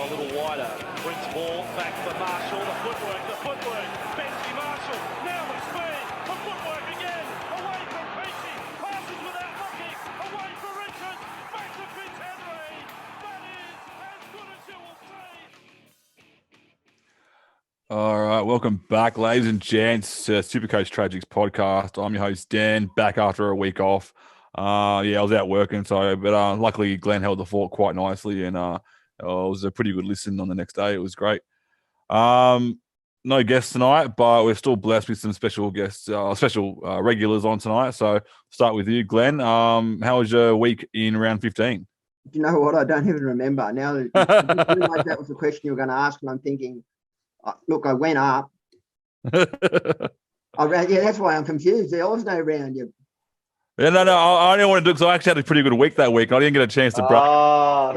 go a little wider. Brings ball back for Marshall. The footwork. Benji Marshall. Now the speed. The footwork again. Away from Peachy. Passes without looking. Away for Richards. Back to Fitzhenry. That is as good as you will see. All right, welcome back, ladies and gents, to SuperCoach Tragics podcast. I'm your host, Dan, back after a week off. I was out working, but luckily Glen held the fort quite nicely, and it was a pretty good listen on the next day. It was great. No guests tonight, but we're still blessed with some special guests, regulars on tonight. So start with you, Glen. How was your week in round 15? You know what? I don't even remember. Now that was the question you were going to ask, and I'm thinking, look, I went up. That's why I'm confused. There was no round. Yeah, no. I didn't want to do it because I actually had a pretty good week that week. I didn't get a chance to break. I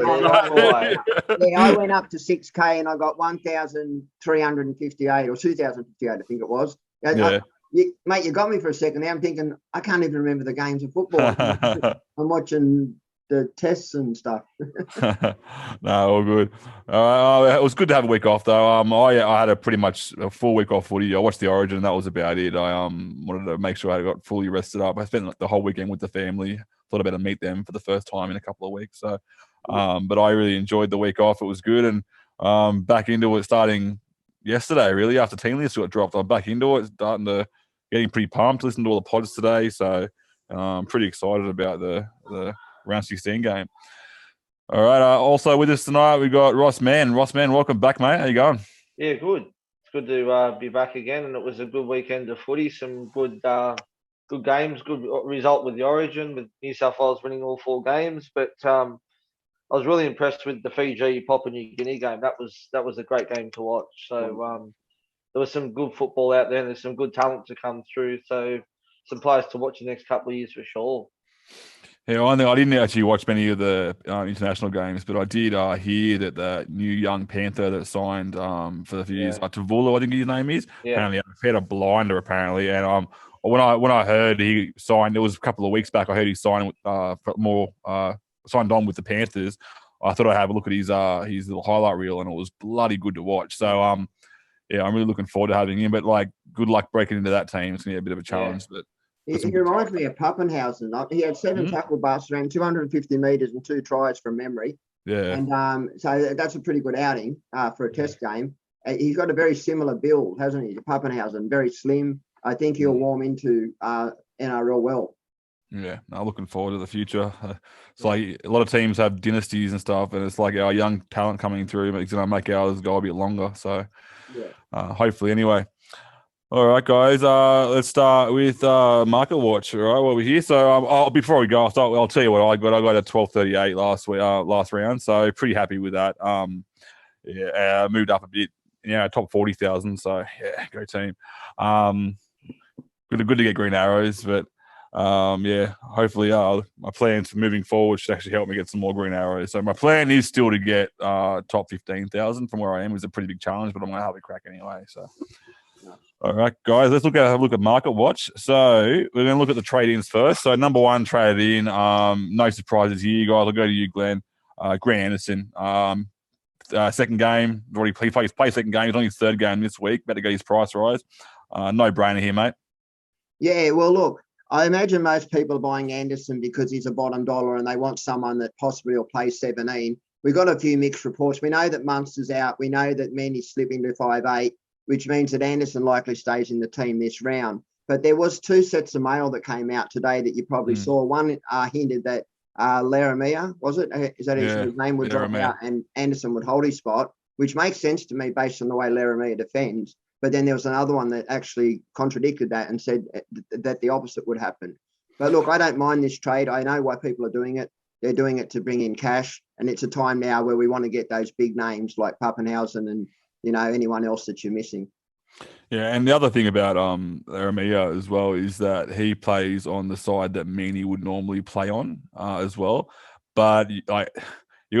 went up to 6K and I got 1,358 or 2,058, I think it was. Yeah. Mate, you got me for a second there. I'm thinking, I can't even remember the games of football. I'm watching the tests and stuff. No, all good. It was good to have a week off, though. I had pretty much a full week off footy. I watched the Origin, and that was about it. I wanted to make sure I got fully rested up. I spent the whole weekend with the family. Thought I'd better meet them for the first time in a couple of weeks. So, but I really enjoyed the week off. It was good, and back into it starting yesterday. Really, after team list got dropped, I'm back into it, getting pretty pumped. Listening to all the pods today, so I'm pretty excited about the round 16 game. All right. Also with us tonight, we've got Ross Mann. Ross Mann, welcome back, mate. How you going? Yeah, good. It's good to be back again, and it was a good weekend of footy. Some good games, good result with the Origin, with New South Wales winning all 4 games. But I was really impressed with the Fiji Papua New Guinea game. That was a great game to watch. So there was some good football out there, and there's some good talent to come through. So some players to watch the next couple of years for sure. Yeah, I didn't actually watch many of the international games, but I did hear that the new young Panther that signed for the few years, Tavula, I think his name is. Yeah. Apparently, he had a blinder, apparently. And when I heard he signed, it was a couple of weeks back, I heard he signed signed on with the Panthers. I thought I'd have a look at his little highlight reel, and it was bloody good to watch. So, I'm really looking forward to having him. But, good luck breaking into that team. It's going to be a bit of a challenge, but... He reminds me of Pappenhausen. He had 7 tackle busts, ran 250 metres and 2 tries from memory. Yeah. And so that's a pretty good outing for a test game. He's got a very similar build, hasn't he, to Pappenhausen? Very slim. I think he'll warm into NRL well. Yeah, I'm looking forward to the future. It's like a lot of teams have dynasties and stuff, and it's like our young talent coming through, but it's going to make ours go a bit longer. So hopefully anyway. All right, guys. Let's start with Market Watch. All right, while we're here. So before we go, I'll tell you what I got. I got a 12.38 last round. So pretty happy with that. Moved up a bit. Top 40,000. So go team. Good to get green arrows, but hopefully my plans for moving forward should actually help me get some more green arrows. So my plan is still to get top 15,000 from where I am. It's a pretty big challenge, but I'm gonna have a crack anyway. So. All right, guys, let's have a look at Market Watch. So we're going to look at the trade-ins first. So number 1 traded in. No surprises here, guys. I'll go to you, Glenn. Grant Anderson. Second game. He played second game. He's on his third game this week. Better get his price rise. No-brainer here, mate. Yeah, well, look, I imagine most people are buying Anderson because he's a bottom dollar and they want someone that possibly will play 17. We've got a few mixed reports. We know that Munster's out. We know that Manny's slipping to 5'8", which means that Anderson likely stays in the team this round. But there was 2 sets of mail that came out today that you probably saw. One hinted that Laramia, was it? Is that his name would drop out and Anderson would hold his spot, which makes sense to me based on the way Laramia defends. But then there was another one that actually contradicted that and said that the opposite would happen. But look, I don't mind this trade. I know why people are doing it. They're doing it to bring in cash. And it's a time now where we want to get those big names like Pappenhausen and anyone else that you're missing. Yeah, and the other thing about Laramia as well is that he plays on the side that Meany would normally play on as well. But you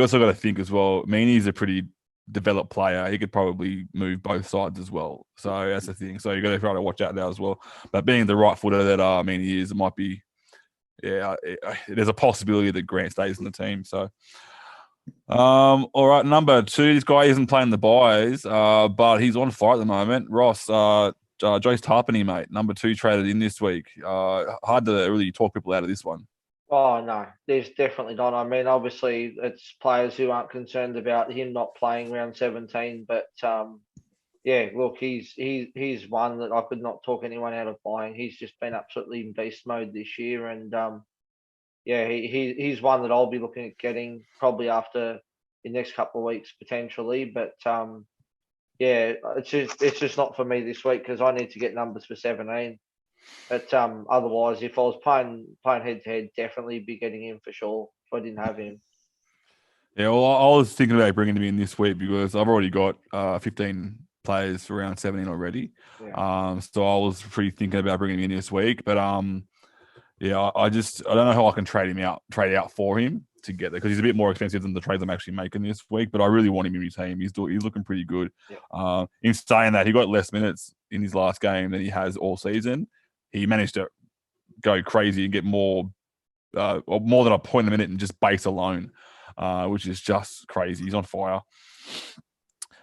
also got to think as well, Meany's a pretty developed player. He could probably move both sides as well. So that's the thing. So you got to try to watch out now as well. But being the right footer that Meany is, it might be, there's a possibility that Grant stays in the team. So All right, number 2. This guy isn't playing the buys, but he's on fire at the moment. Ross, Jace Tarpany, mate. Number 2 traded in this week. Hard to really talk people out of this one. Oh no, there's definitely not. I mean, obviously it's players who aren't concerned about him not playing round 17, but yeah, look, he's one that I could not talk anyone out of buying. He's just been absolutely in beast mode this year, and yeah, he's one that I'll be looking at getting probably after the next couple of weeks potentially. But yeah, it's just not for me this week because I need to get numbers for 17. But otherwise, if I was playing head to head, definitely be getting him for sure. If I didn't have him. Yeah, well, I was thinking about bringing him in this week because I've already got 15 players for round 17 already. Yeah. So I was pretty thinking about bringing him in this week, but yeah, I don't know how I can trade out for him to get there because he's a bit more expensive than the trades I'm actually making this week. But I really want him in my team. He's looking pretty good. Yeah. In saying that, he got less minutes in his last game than he has all season. He managed to go crazy and get more than a point a minute in just base alone, which is just crazy. He's on fire.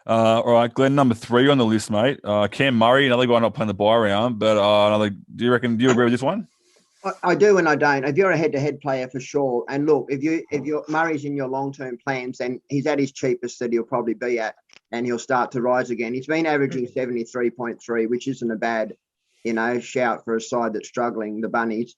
All right, Glenn, number 3 on the list, mate. Cam Murray, another guy not playing the buy round, but do you agree with this one? I do and I don't. If you're a head-to-head player for sure, and look, if your Murray's in your long-term plans, then he's at his cheapest that he'll probably be at, and he'll start to rise again. He's been averaging 73.3, which isn't a bad, shout for a side that's struggling. The Bunnies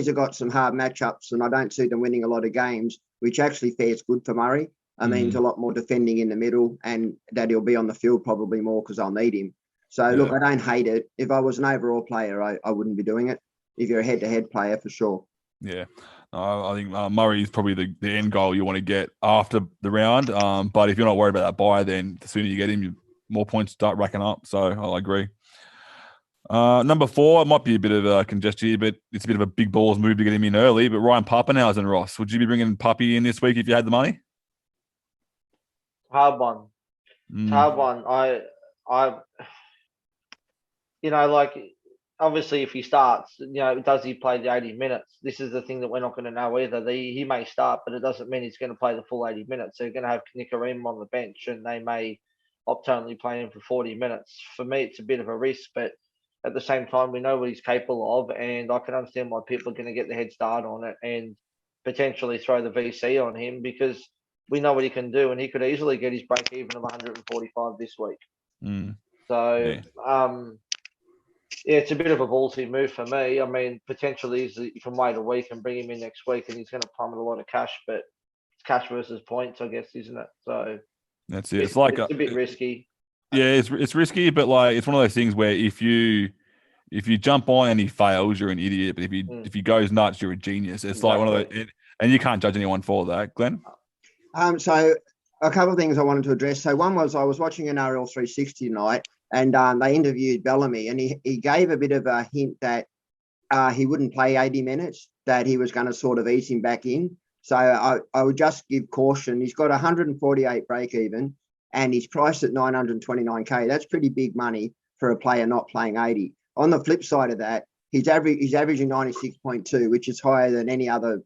have got some hard matchups, and I don't see them winning a lot of games, which actually fares good for Murray. I mean, there's a lot more defending in the middle, and that he'll be on the field probably more because I'll need him. So look, I don't hate it. If I was an overall player, I wouldn't be doing it. If you're a head-to-head player, for sure. Yeah, I think Murray is probably the end goal you want to get after the round. But if you're not worried about that buy, then the sooner you get him, more points start racking up. So I agree. Number 4, it might be a bit of a congestion, but it's a bit of a big balls move to get him in early. But Ryan Pappenhausen, Ross, would you be bringing Puppy in this week if you had the money? Hard one. Hard one. I, like obviously if he starts, does he play the 80 minutes? This is the thing that we're not going to know either. He may start, but it doesn't mean he's going to play the full 80 minutes. They're going to have Nickarim on the bench, and they may opt to only play him for 40 minutes. For me, it's a bit of a risk, but at the same time, we know what he's capable of, and I can understand why people are going to get the head start on it and potentially throw the VC on him because we know what he can do, and he could easily get his break even of 145 this week. So, yeah, it's a bit of a ballsy move for me. I mean, potentially you can wait a week and bring him in next week, and he's going to plummet a lot of cash, but it's cash versus points, I guess, isn't it? So that's it. It's a bit risky. Yeah, it's risky, but it's one of those things where if you jump on and he fails, you're an idiot. But if he goes nuts, you're a genius. It's exactly. Like one of those, and you can't judge anyone for that, Glenn. So a couple of things I wanted to address. So one was I was watching NRL 360 tonight, and they interviewed Bellamy, and he gave a bit of a hint that he wouldn't play 80 minutes, that he was going to sort of ease him back in. So I would just give caution. He's got 148 break even, and he's priced at 929K. That's pretty big money for a player not playing 80. On the flip side of that, he's averaging 96.2, which is higher than any other,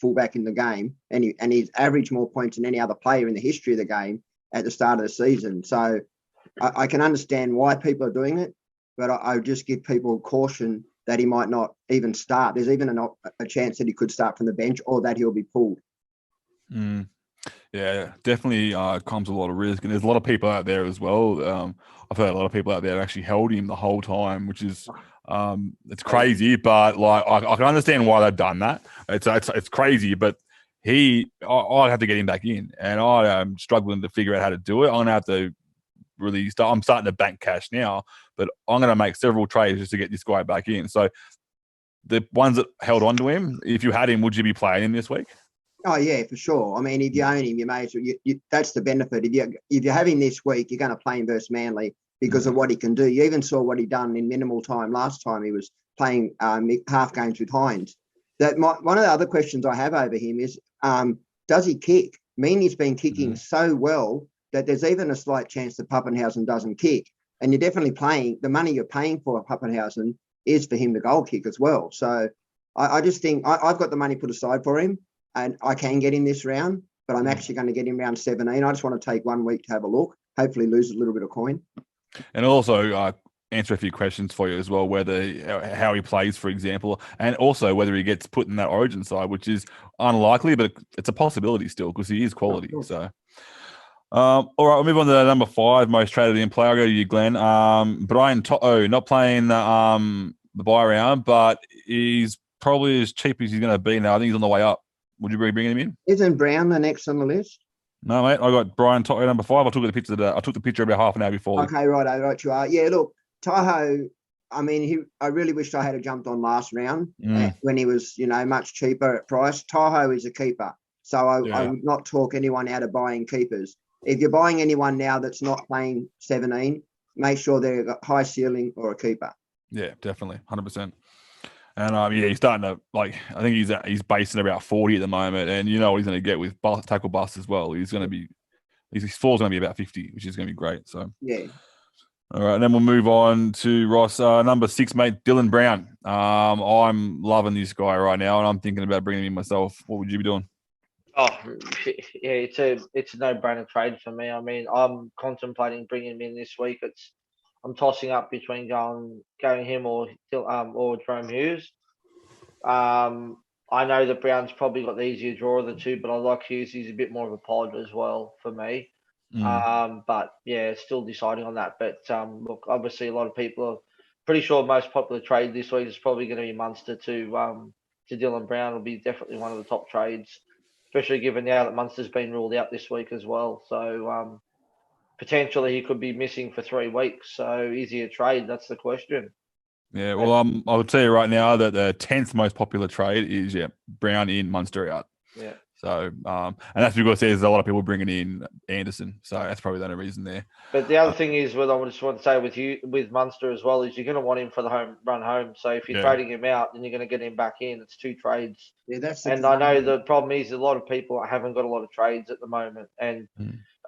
fullback in the game. And he's averaged more points than any other player in the history of the game at the start of the season. So I can understand why people are doing it, but I would just give people caution that he might not even start. There's even a chance that he could start from the bench or that he'll be pulled. Yeah, definitely comes with a lot of risk. And there's a lot of people out there as well. I've heard a lot of people out there actually held him the whole time, which is it's crazy. But I can understand why they've done that. It's crazy, but I'd have to get him back in, and I am struggling to figure out how to do it. I'm gonna have to really start. I'm starting to bank cash now, but I'm gonna make several trades just to get this guy back in. So the ones that held on to him, if you had him, would you be playing him this week? Oh yeah, for sure. I mean, if you own him, you may as well. That's the benefit. If you have him this week, you're going to play him versus Manly because of what he can do. You even saw what he done in minimal time last time he was playing half games with Hines. One of the other questions I have over him is, does he kick? Meany's been kicking so well that there's even a slight chance that Pappenhausen doesn't kick. And you're definitely playing, the money you're paying for Pappenhausen is for him to goal kick as well. So I just think I've got the money put aside for him, and I can get in this round. but I'm actually going to get him round 17. I just want to take 1 week to have a look. Hopefully lose a little bit of coin. And also answer a few questions for you as well, whether how he plays, for example, and also whether he gets put in that Origin side, which is unlikely, but it's a possibility still because he is quality. So, all right, we'll move on to number 5, most traded in player. I'll go to you, Glenn. Brian To'o, not playing the buy round, but he's probably as cheap as he's going to be now. I think he's on the way up. Would you be bringing him in? Isn't Brown the next on the list? No, mate. I got Brian To'o number 5. I took the picture. I took the picture about half an hour before. Okay, right you are. Yeah, look, Tahoe. I mean, I really wished I had jumped on last round when he was, much cheaper at price. Tahoe is a keeper, so I would not talk anyone out of buying keepers. If you're buying anyone now that's not playing 17, make sure they're a high ceiling or a keeper. Yeah, definitely, 100%. And he's starting to I think he's basing about 40 at the moment, and you know what he's going to get with tackle bust as well. He's going to be his floor's going to be about 50, which is going to be great. So yeah. All right, and then we'll move on to Ross, number 6, mate, Dylan Brown. I'm loving this guy right now, and I'm thinking about bringing him in myself. What would you be doing? Oh, yeah, it's a no-brainer trade for me. I mean, I'm contemplating bringing him in this week. I'm tossing up between going him or Jerome Hughes. I know that Brown's probably got the easier draw of the two, but I like Hughes. He's a bit more of a pod as well for me. But yeah, still deciding on that. But look, obviously a lot of people are pretty sure most popular trade this week is probably going to be Munster to Dylan Brown. Will be definitely one of the top trades, especially given now that Munster's been ruled out this week as well. So potentially he could be missing for 3 weeks. So is he a trade? That's the question. Yeah, well, I would tell you right now that the 10th most popular trade is Brown in, Munster out. Yeah. So, and that's because there's a lot of people bringing in Anderson. So that's probably the only reason there. But the other thing is, what I just want to say with Munster as well, is you're going to want him for the run home. So if you're trading him out, then you're going to get him back in. It's 2 trades. Yeah, that's. And I know the problem is a lot of people haven't got a lot of trades at the moment, and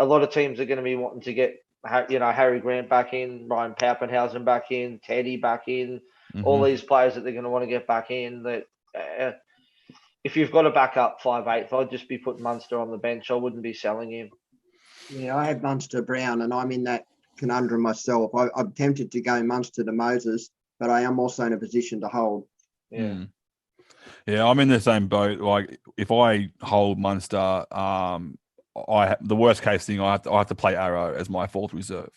a lot of teams are going to be wanting to get Harry Grant back in, Ryan Pappenhausen back in, Teddy back in, all these players that they're going to want to get back in. That if you've got a backup 5/8, I'd just be putting Munster on the bench. I wouldn't be selling him. Yeah, I have Munster Brown, and I'm in that conundrum myself. I'm tempted to go Munster to Moses, but I am also in a position to hold. Yeah. Yeah, I'm in the same boat. Like, if I hold Munster, the worst case thing, I have to play Arrow as my fourth reserve.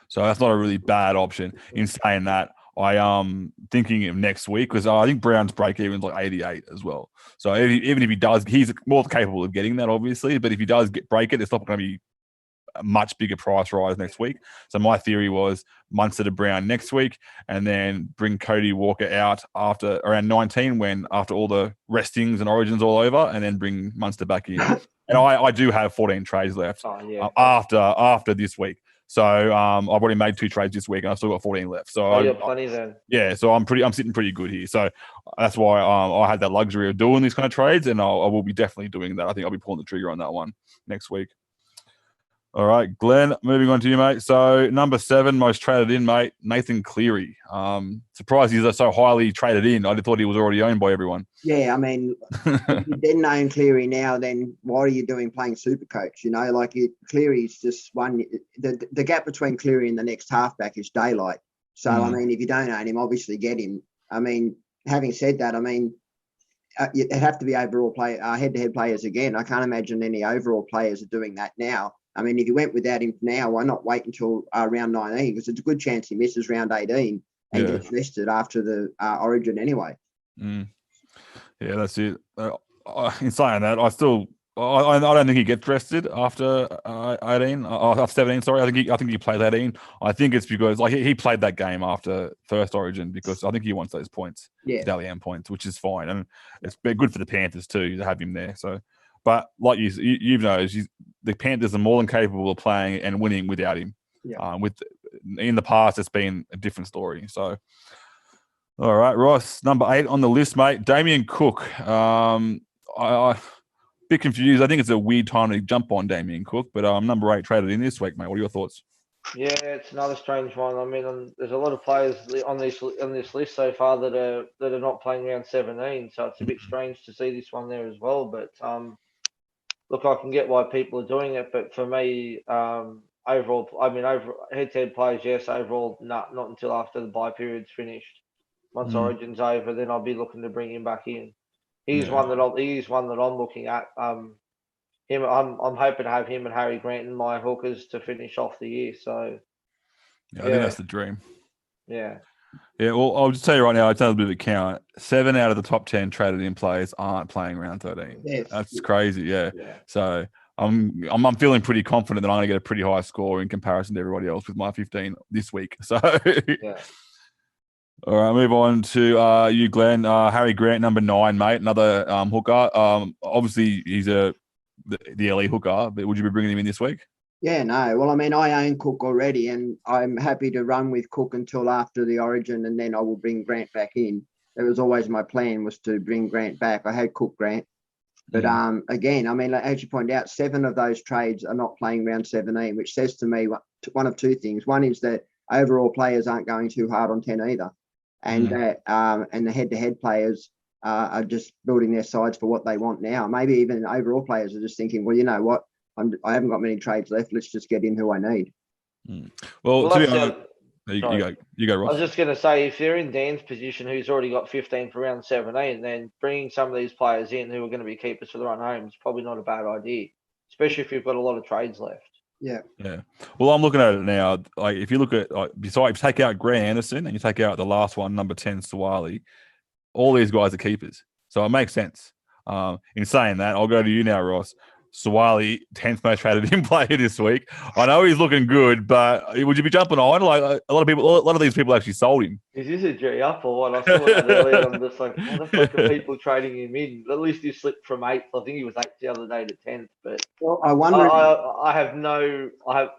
So that's not a really bad option. In saying that, I am thinking of next week because I think Brown's break even is like 88 as well. So even if he does, he's more capable of getting that, obviously. But if he does break it, it's not going to be a much bigger price rise next week. So my theory was Munster to Brown next week, and then bring Cody Walker out after around 19, after all the restings and origins all over, and then bring Munster back in. And I do have 14 trades left after this week. So I've already made 2 trades this week, and I've still got 14 left. So you got plenty then. Yeah, so I'm sitting pretty good here. So that's why I had that luxury of doing these kind of trades, and I will be definitely doing that. I think I'll be pulling the trigger on that one next week. All right, Glenn, moving on to you, mate. So number 7, most traded in, mate, Nathan Cleary. Surprised he's so highly traded in. I thought he was already owned by everyone. Yeah, I mean, if you didn't own Cleary now, then what are you doing playing SuperCoach? Cleary's just one. The gap between Cleary and the next halfback is daylight. So, I mean, if you don't own him, obviously get him. I mean, having said that, I mean, it'd have to be overall head-to-head players again. I can't imagine any overall players are doing that now. I mean, if you went without him now, why not wait until round 19? Because it's a good chance he misses round 18 and gets rested after the Origin anyway. Yeah, that's it. In saying that, I don't think he gets rested after 18. After 17, sorry. I think he played 18. I think it's because he played that game after first Origin because I think he wants those points, Dally M points, which is fine, and it's been good for the Panthers too to have him there. So. But like you know, the Panthers are more than capable of playing and winning without him. Yeah. In the past, it's been a different story. So, all right, Ross, number 8 on the list, mate, Damien Cook. I'm a bit confused. I think it's a weird time to jump on Damien Cook, but number 8 traded in this week, mate. What are your thoughts? Yeah, it's another strange one. I mean, there's a lot of players on this list so far that are not playing round 17, so it's a bit strange to see this one there as well. But look, I can get why people are doing it, but for me, overall, over head-to-head players, yes. Overall, not until after the bye period's finished. Once Origin's over, then I'll be looking to bring him back in. He's one that I'm looking at. I'm hoping to have him and Harry Grant in my hookers to finish off the year. So, I think that's the dream. Yeah. Yeah, well, I'll just tell you right now, I've done a bit of a count. 7 out of the top 10 traded in players aren't playing round 13. Yes. That's crazy, yeah. So I'm feeling pretty confident that I'm going to get a pretty high score in comparison to everybody else with my 15 this week. So, yeah. All right, move on to you, Glenn. Harry Grant, number 9, mate, another hooker. Obviously, he's the elite hooker, but would you be bringing him in this week? Yeah, no. Well, I mean, I own Cook already, and I'm happy to run with Cook until after the Origin, and then I will bring Grant back in. That was always my plan, was to bring Grant back. I had Cook Grant. But again, I mean, as you pointed out, 7 of those trades are not playing round 17, which says to me one of 2 things. One is that overall players aren't going too hard on 10 either. And that and the head-to-head players are just building their sides for what they want now. Maybe even overall players are just thinking, well, you know what? I haven't got many trades left. Let's just get in who I need. Well, to be honest, you go, Ross. I was just going to say, if they're in Dan's position, who's already got 15 for round 17, then bringing some of these players in who are going to be keepers for the run home is probably not a bad idea, especially if you've got a lot of trades left. Yeah. Well, I'm looking at it now. Like, if you look at, besides, take out Grant Anderson and you take out the last one, number 10, Suwali, all these guys are keepers. So it makes sense. In saying that, I'll go to you now, Ross. Suwali, 10th most traded in player this week. I know he's looking good, but would you be jumping on? Like, a lot of these people actually sold him. Is this a G up or what? I saw that earlier. I'm just like, how the fuck are people trading him in? At least he slipped from 8th. I think he was 8th the other day to 10th. But well, I wonder.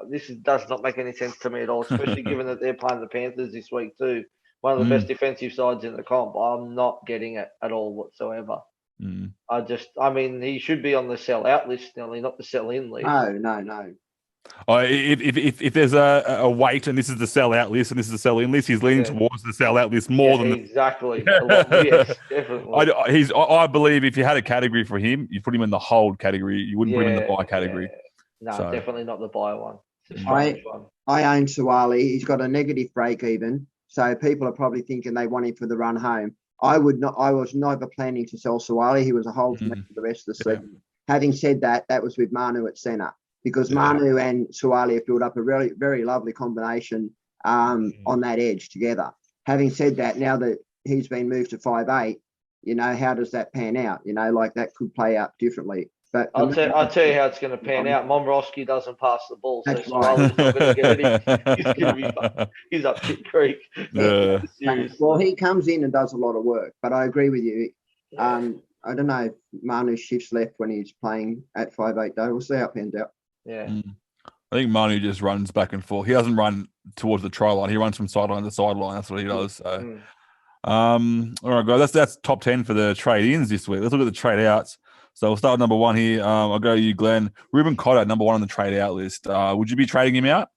This does not make any sense to me at all, especially given that they're playing the Panthers this week too. One of the best defensive sides in the comp. I'm not getting it at all whatsoever. He should be on the sell out list, not the sell in list. No. If there's a weight and this is the sell out list and this is the sell in list, he's leaning towards the sell out list more than exactly. Yes, definitely. I believe if you had a category for him, you'd put him in the hold category. You wouldn't put him in the buy category. No, definitely not the buy one. It's a I one. I own Suwali. He's got a negative break even, so people are probably thinking they want him for the run home. I was never planning to sell Suwali. He was a hold for me for the rest of the season. Having said that, that was with Manu at centre, because Manu and Suwali have built up a really, very lovely combination on that edge together. Having said that, now that he's been moved to 5'8", how does that pan out? Like that could play out differently. But I'll tell you how it's going to pan out. Momorowski doesn't pass the ball, so That's Suwali's not going to get it. He's up Pit Creek. Yeah. Well, he comes in and does a lot of work, but I agree with you. I don't know if Manu shifts left when he's playing at 5'8", though. We'll see how it pans out. Yeah. I think Manu just runs back and forth. He doesn't run towards the try line. He runs from sideline to sideline. That's what he does. So, all right, guys, that's top 10 for the trade-ins this week. Let's look at the trade-outs. So we'll start with number 1 here. I'll go to you, Glenn. Ruben Cotter, number 1 on the trade-out list. Would you be trading him out?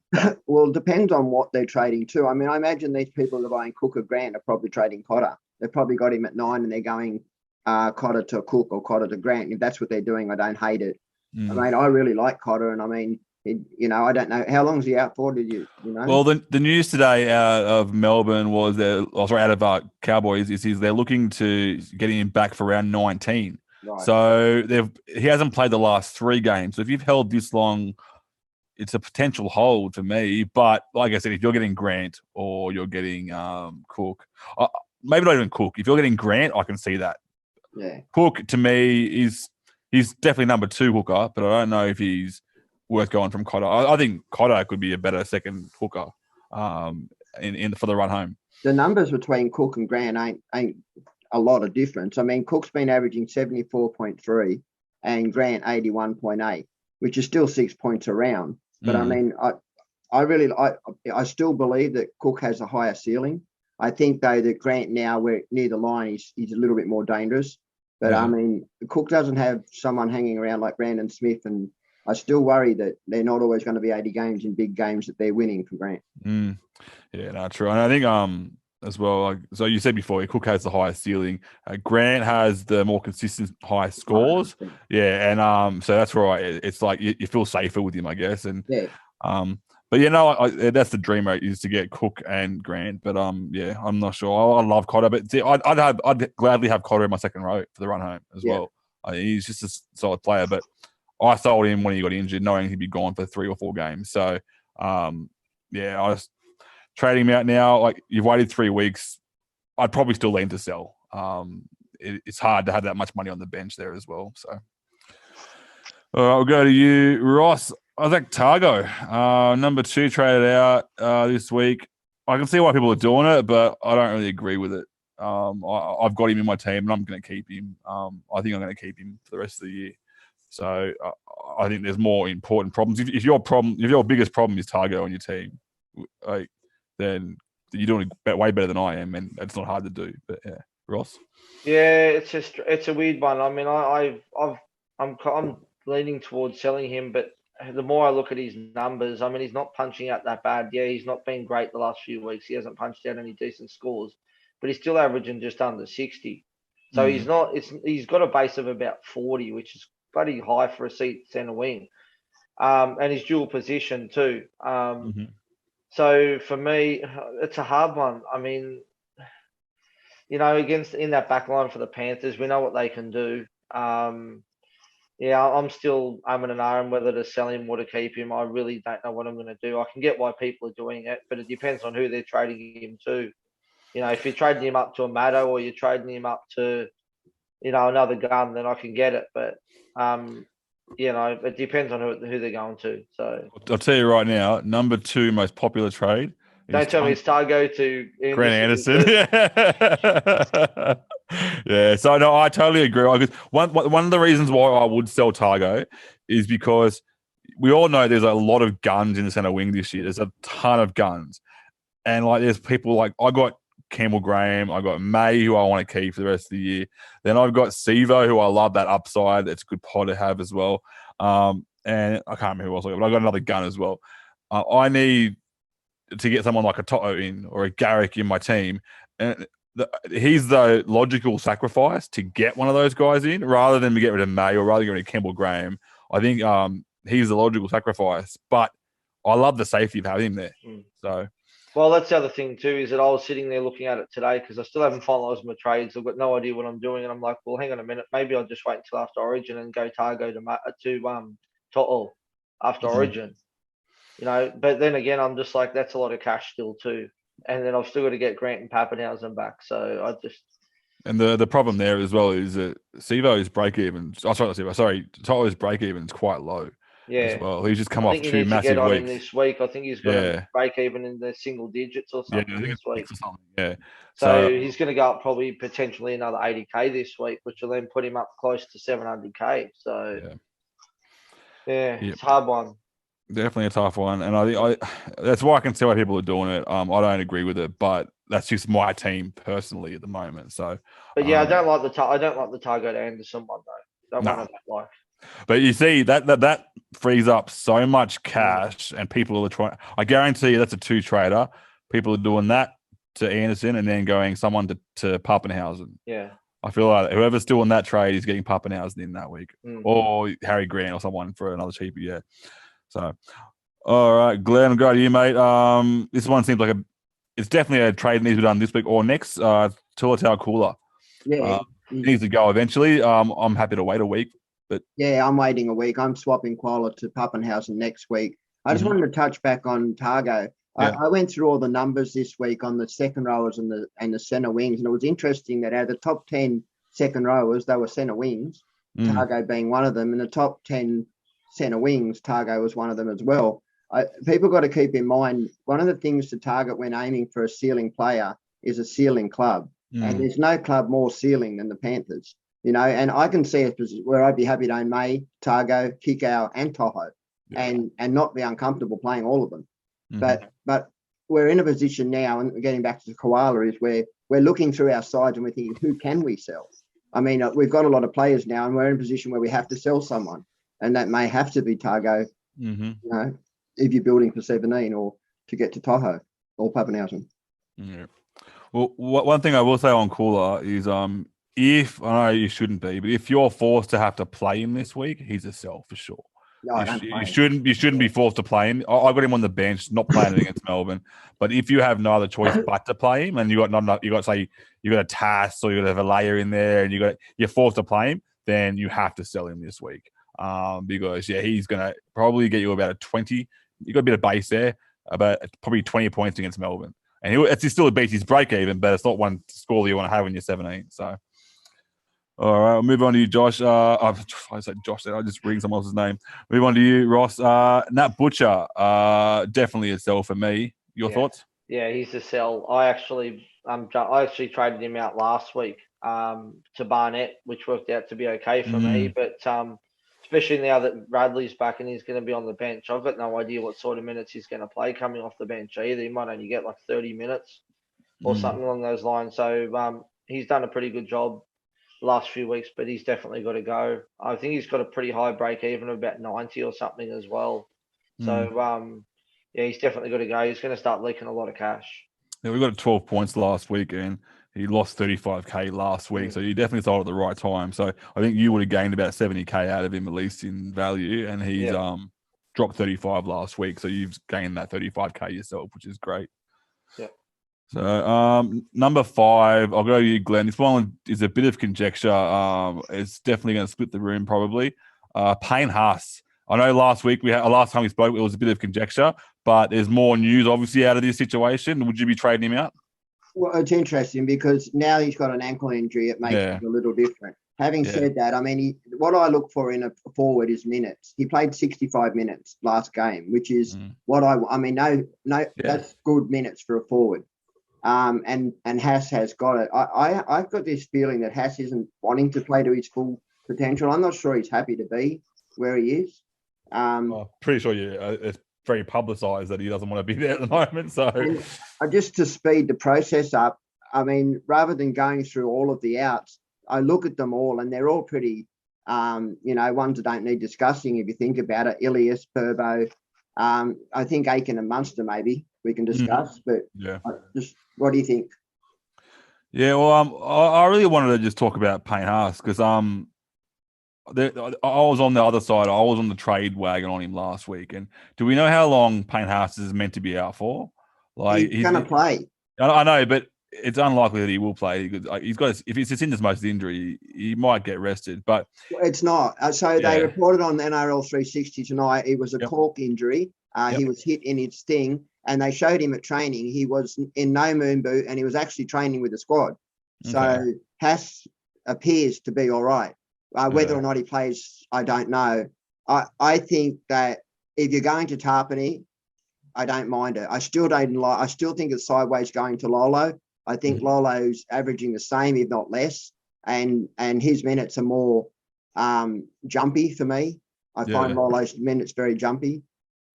Well, it depends on what they're trading to. I mean, I imagine these people that are buying Cook or Grant are probably trading Cotter. They've probably got him at 9 and they're going Cotter to Cook or Cotter to Grant. If that's what they're doing, I don't hate it. I mean, I really like Cotter, and I mean, I don't know how long's he out for. Did you know? Well, the news today out of Melbourne was out of Cowboys is they're looking to get him back for round 19. Right. So he hasn't played the last 3 games. So if you've held this long, it's a potential hold for me. But like I said, if you're getting Grant or you're getting Cook, maybe not even Cook. If you're getting Grant, I can see that. Yeah. Cook to me he's definitely number 2 hooker, but I don't know if he's worth going from Cotter. I think Cotter could be a better second hooker for the run home. The numbers between Cook and Grant ain't a lot of difference. I mean, Cook's been averaging 74.3 and Grant 81.8, which is still 6 points around. But I mean, I still believe that Cook has a higher ceiling. I think though that Grant now, we're near the line, he's a little bit more dangerous. But I mean, Cook doesn't have someone hanging around like Brandon Smith, and I still worry that they're not always going to be 80 games in big games that they're winning for Grant. Yeah, no, true. And I think as well. Like, so you said before, Cook has the highest ceiling. Grant has the more consistent high scores. Yeah, and so that's right. It's like you feel safer with him, I guess. And Yeah. but that's the dream, right? Is to get Cook and Grant. But yeah, I'm not sure. I love Cotter, but see, I'd gladly have Cotter in my second row for the run home as well. He's just a solid player, but I sold him when he got injured, knowing he'd be gone for 3 or 4 games. So yeah, I just trading him out now. Like, you've waited 3 weeks, I'd probably still lean to sell. It's hard to have that much money on the bench there as well. So, all right, we'll go to you, Ross. I think Targo, number 2, traded out this week. I can see why people are doing it, but I don't really agree with it. I've got him in my team, and I'm going to keep him. I think I'm going to keep him for the rest of the year. So I think there's more important problems. If your biggest problem is Targo on your team, like, then you're doing it way better than I am, and it's not hard to do. But yeah, Ross. Yeah, it's a weird one. I mean, I'm leaning towards selling him, but the more I look at his numbers, I mean, he's not punching out that bad. Yeah, he's not been great the last few weeks. He hasn't punched out any decent scores, but he's still averaging just under 60. So he's not. He's got a base of about 40, which is bloody high for a centre wing, and he's dual position too. So for me, it's a hard one. I mean, in that back line for the Panthers, we know what they can do. Yeah, I'm still umming and ahhing whether to sell him or to keep him. I really don't know what I'm going to do. I can get why people are doing it, but it depends on who they're trading him to. If you're trading him up to a Maddo or you're trading him up to, another gun, then I can get it. But, it depends on who they're going to. So I'll tell you right now, number 2 most popular trade. Don't tell me it's Targo to Grant Anderson. Yeah, so no, I totally agree. One of the reasons why I would sell Targo is because we all know there's a lot of guns in the center wing this year. There's a ton of guns. And like, there's people like, I got Campbell Graham, I got May, who I want to keep for the rest of the year. Then I've got Sevo, who I love that upside. That's a good pod to have as well. And I can't remember who else I got, but I got another gun as well. I need to get someone like a Toto in or a Garrick in my team. And he's the logical sacrifice to get one of those guys in rather than get rid of May or rather than get rid of Campbell Graham. I think he's the logical sacrifice, but I love the safety of having him there. So, well, that's the other thing too, is that I was sitting there looking at it today because I still haven't finalised my trades. I've got no idea what I'm doing, and I'm like, well, hang on a minute, maybe I'll just wait until after Origin and go Targo to Toto after Origin. But then again, I'm just like, that's a lot of cash still too. And then I've still got to get Grant and Pappenhausen back. So I just... And the problem there as well is that Sevo's break-even... Toto's break-even is quite low as well. He's just come off 2 massive weeks. Him this week. I think he's going to break even in the single digits or something this week. So he's going to go up probably potentially another 80K this week, which will then put him up close to 700K. So, it's a hard one. Definitely a tough one, and I that's why I can see why people are doing it. I don't agree with it, but that's just my team personally at the moment. So, but yeah, I don't like the Targo to Anderson one though. That one I don't like. But you see that frees up so much cash, and people are trying. I guarantee you that's a 2 trader. People are doing that to Anderson and then going someone to Pappenhausen. Yeah. I feel like whoever's doing that trade is getting Pappenhausen in that week, or Harry Grant or someone for another cheaper. Yeah. So, all right, Glenn, I'll go to you, mate. This one seems like it's definitely a trade that needs to be done this week or next. Tulatau Cooler. Yeah. It needs to go eventually. I'm happy to wait a week. But yeah, I'm waiting a week. I'm swapping Koala to Pappenhausen next week. I just wanted to touch back on Targo. Yeah. I went through all the numbers this week on the second rowers and the centre wings, and it was interesting that out of the top 10 second rowers, they were centre wings, Targo being one of them, and the top 10 centre wings, Targo was one of them as well. People got to keep in mind, one of the things to target when aiming for a ceiling player is a ceiling club. And there's no club more ceiling than the Panthers, and I can see a position where I'd be happy to own May, Targo, Kikau and Toho and not be uncomfortable playing all of them. But we're in a position now, and getting back to the Koala, is where we're looking through our sides and we're thinking, who can we sell? I mean, we've got a lot of players now and we're in a position where we have to sell someone. And that may have to be Targo, if you're building for 17 or to get to Toho or Pappenhausen. Yeah. Well, one thing I will say on Cooler is if I know you shouldn't be, but if you're forced to have to play him this week, he's a sell for sure. No, I don't You play. shouldn't be forced to play him. I got him on the bench, not playing it against Melbourne. But if you have no other choice but to play him, and you got say you got a Tass or you got a Vallejo in there, and you're forced to play him, then you have to sell him this week. Because he's gonna probably get you about a 20. You got a bit of base there, about probably 20 points against Melbourne. And it's still a beats his break even, but it's not one score that you want to have when you're 17. So, all right, we'll move on to you, Josh. I said Josh there. I just reading someone else's name. Move on to you, Ross. Nat Butcher, definitely a sell for me. Your thoughts? Yeah, he's a sell. I actually traded him out last week to Barnett, which worked out to be okay for me. But especially now that Bradley's back and he's going to be on the bench, I've got no idea what sort of minutes he's going to play coming off the bench either. He might only get like 30 minutes or something along those lines. So he's done a pretty good job the last few weeks, but he's definitely got to go. I think he's got a pretty high break even of about 90 or something as well. So he's definitely got to go. He's going to start leaking a lot of cash. Yeah, we got 12 points last week, and he lost 35k last week, so you definitely sold at the right time. So I think you would have gained about 70k out of him at least in value, and he's dropped 35 last week, so you've gained that 35k yourself, which is great. Yeah. So number 5, I'll go to you, Glenn. This one is a bit of conjecture. It's definitely going to split the room probably. Payne Haas. I know last time we spoke, it was a bit of conjecture, but there's more news obviously out of this situation. Would you be trading him out? Well, it's interesting because now he's got an ankle injury. It makes it a little different. Having said that, I mean, what I look for in a forward is minutes. He played 65 minutes last game, which is what that's good minutes for a forward. And Haas has got it. I've got this feeling that Haas isn't wanting to play to his full potential. I'm not sure he's happy to be where he is. Pretty sure it's very publicised that he doesn't want to be there at the moment. So just to speed the process up, I mean, rather than going through all of the outs, I look at them all and they're all pretty, ones that don't need discussing if you think about it. Ilias, Burbo, I think Aiken and Munster maybe we can discuss, but what do you think? Yeah, well, I really wanted to just talk about Payne Haas because I was on the other side. I was on the trade wagon on him last week. And do we know how long Payne Haas is meant to be out for? Like he's going to play. I know, but it's unlikely that he will play. He's got if it's in his most injury, he might get rested. But it's not. They reported on NRL 360 tonight. It was a cork injury. He was hit in his sting, and they showed him at training. He was in no moon boot, and he was actually training with the squad. So Haas appears to be all right. Whether or not he plays, I don't know. I think that if you're going to Tarpany, I don't mind it. I still think it's sideways going to Lolo. I think Lolo's averaging the same, if not less, and his minutes are more jumpy for me. I find Lolo's minutes very jumpy.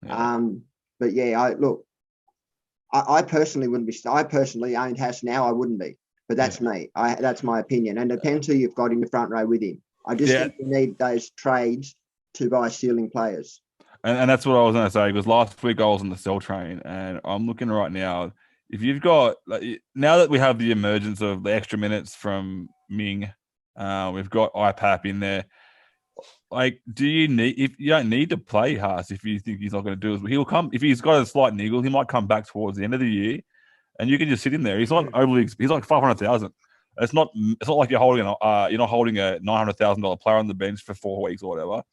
But I personally wouldn't be. I personally owned Haas now. I wouldn't be, but that's me. That's my opinion, and it depends who you've got in the front row with him. I just think you need those trades to buy ceiling players. And that's what I was going to say, because last week I was on the sell train, and I'm looking right now. If you've got, now that we have the emergence of the extra minutes from Ming, we've got IPAP in there. Do you need, if you don't need to play Haas, if you think he's not going to do it, he'll come, if he's got a slight niggle, he might come back towards the end of the year and you can just sit in there. He's not overly, he's like 500,000. It's not like you're not holding a $900,000 player on the bench for 4 weeks or whatever.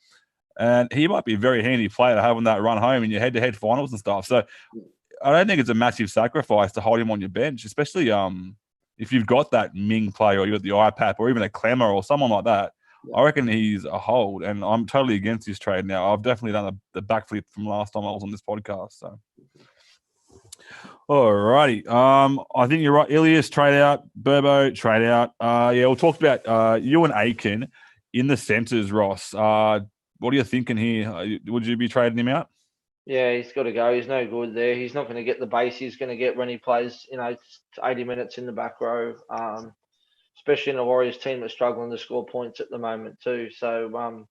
And he might be a very handy player to have on that run home in your head-to-head finals and stuff. So I don't think it's a massive sacrifice to hold him on your bench, especially if you've got that Ming player or you've got the IPAP or even a Clemmer or someone like that. I reckon he's a hold, and I'm totally against this trade now. I've definitely done the backflip from last time I was on this podcast. So, all righty. I think you're right. Ilias, trade out. Burbo, trade out. We'll talk about you and Aiken in the centres, Ross. What are you thinking here? Would you be trading him out? Yeah, he's got to go. He's no good there. He's not going to get the base he's going to get when he plays, 80 minutes in the back row, especially in a Warriors team that's struggling to score points at the moment too. So,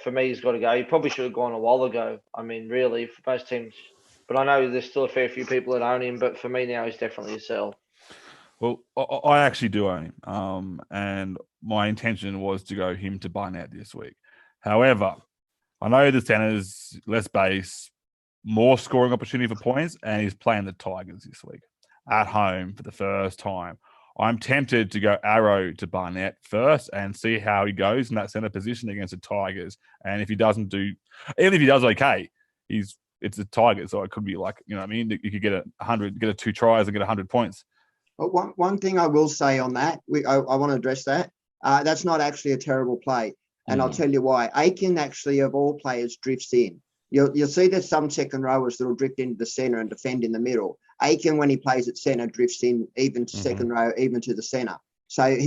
for me, he's got to go. He probably should have gone a while ago. I mean, really, for most teams. But I know there's still a fair few people that own him. But for me now, he's definitely a sell. Well, I actually do own him. And my intention was to go him to Barnett this week. However, I know the centers, less base, more scoring opportunity for points, and he's playing the Tigers this week at home for the first time. I'm tempted to go Arrow to Barnett first and see how he goes in that center position against the Tigers. And if he doesn't do, even if he does okay, it's the Tigers, so it could be like, you know what I mean? You could get 100, get 2 tries and get 100 points. But one thing I will say on that, I want to address that. That's not actually a terrible play. And I'll tell you why. Aiken actually, of all players, drifts in. You'll see there's some second rowers that will drift into the centre and defend in the middle. Aiken, when he plays at centre, drifts in even to second row, even to the centre. So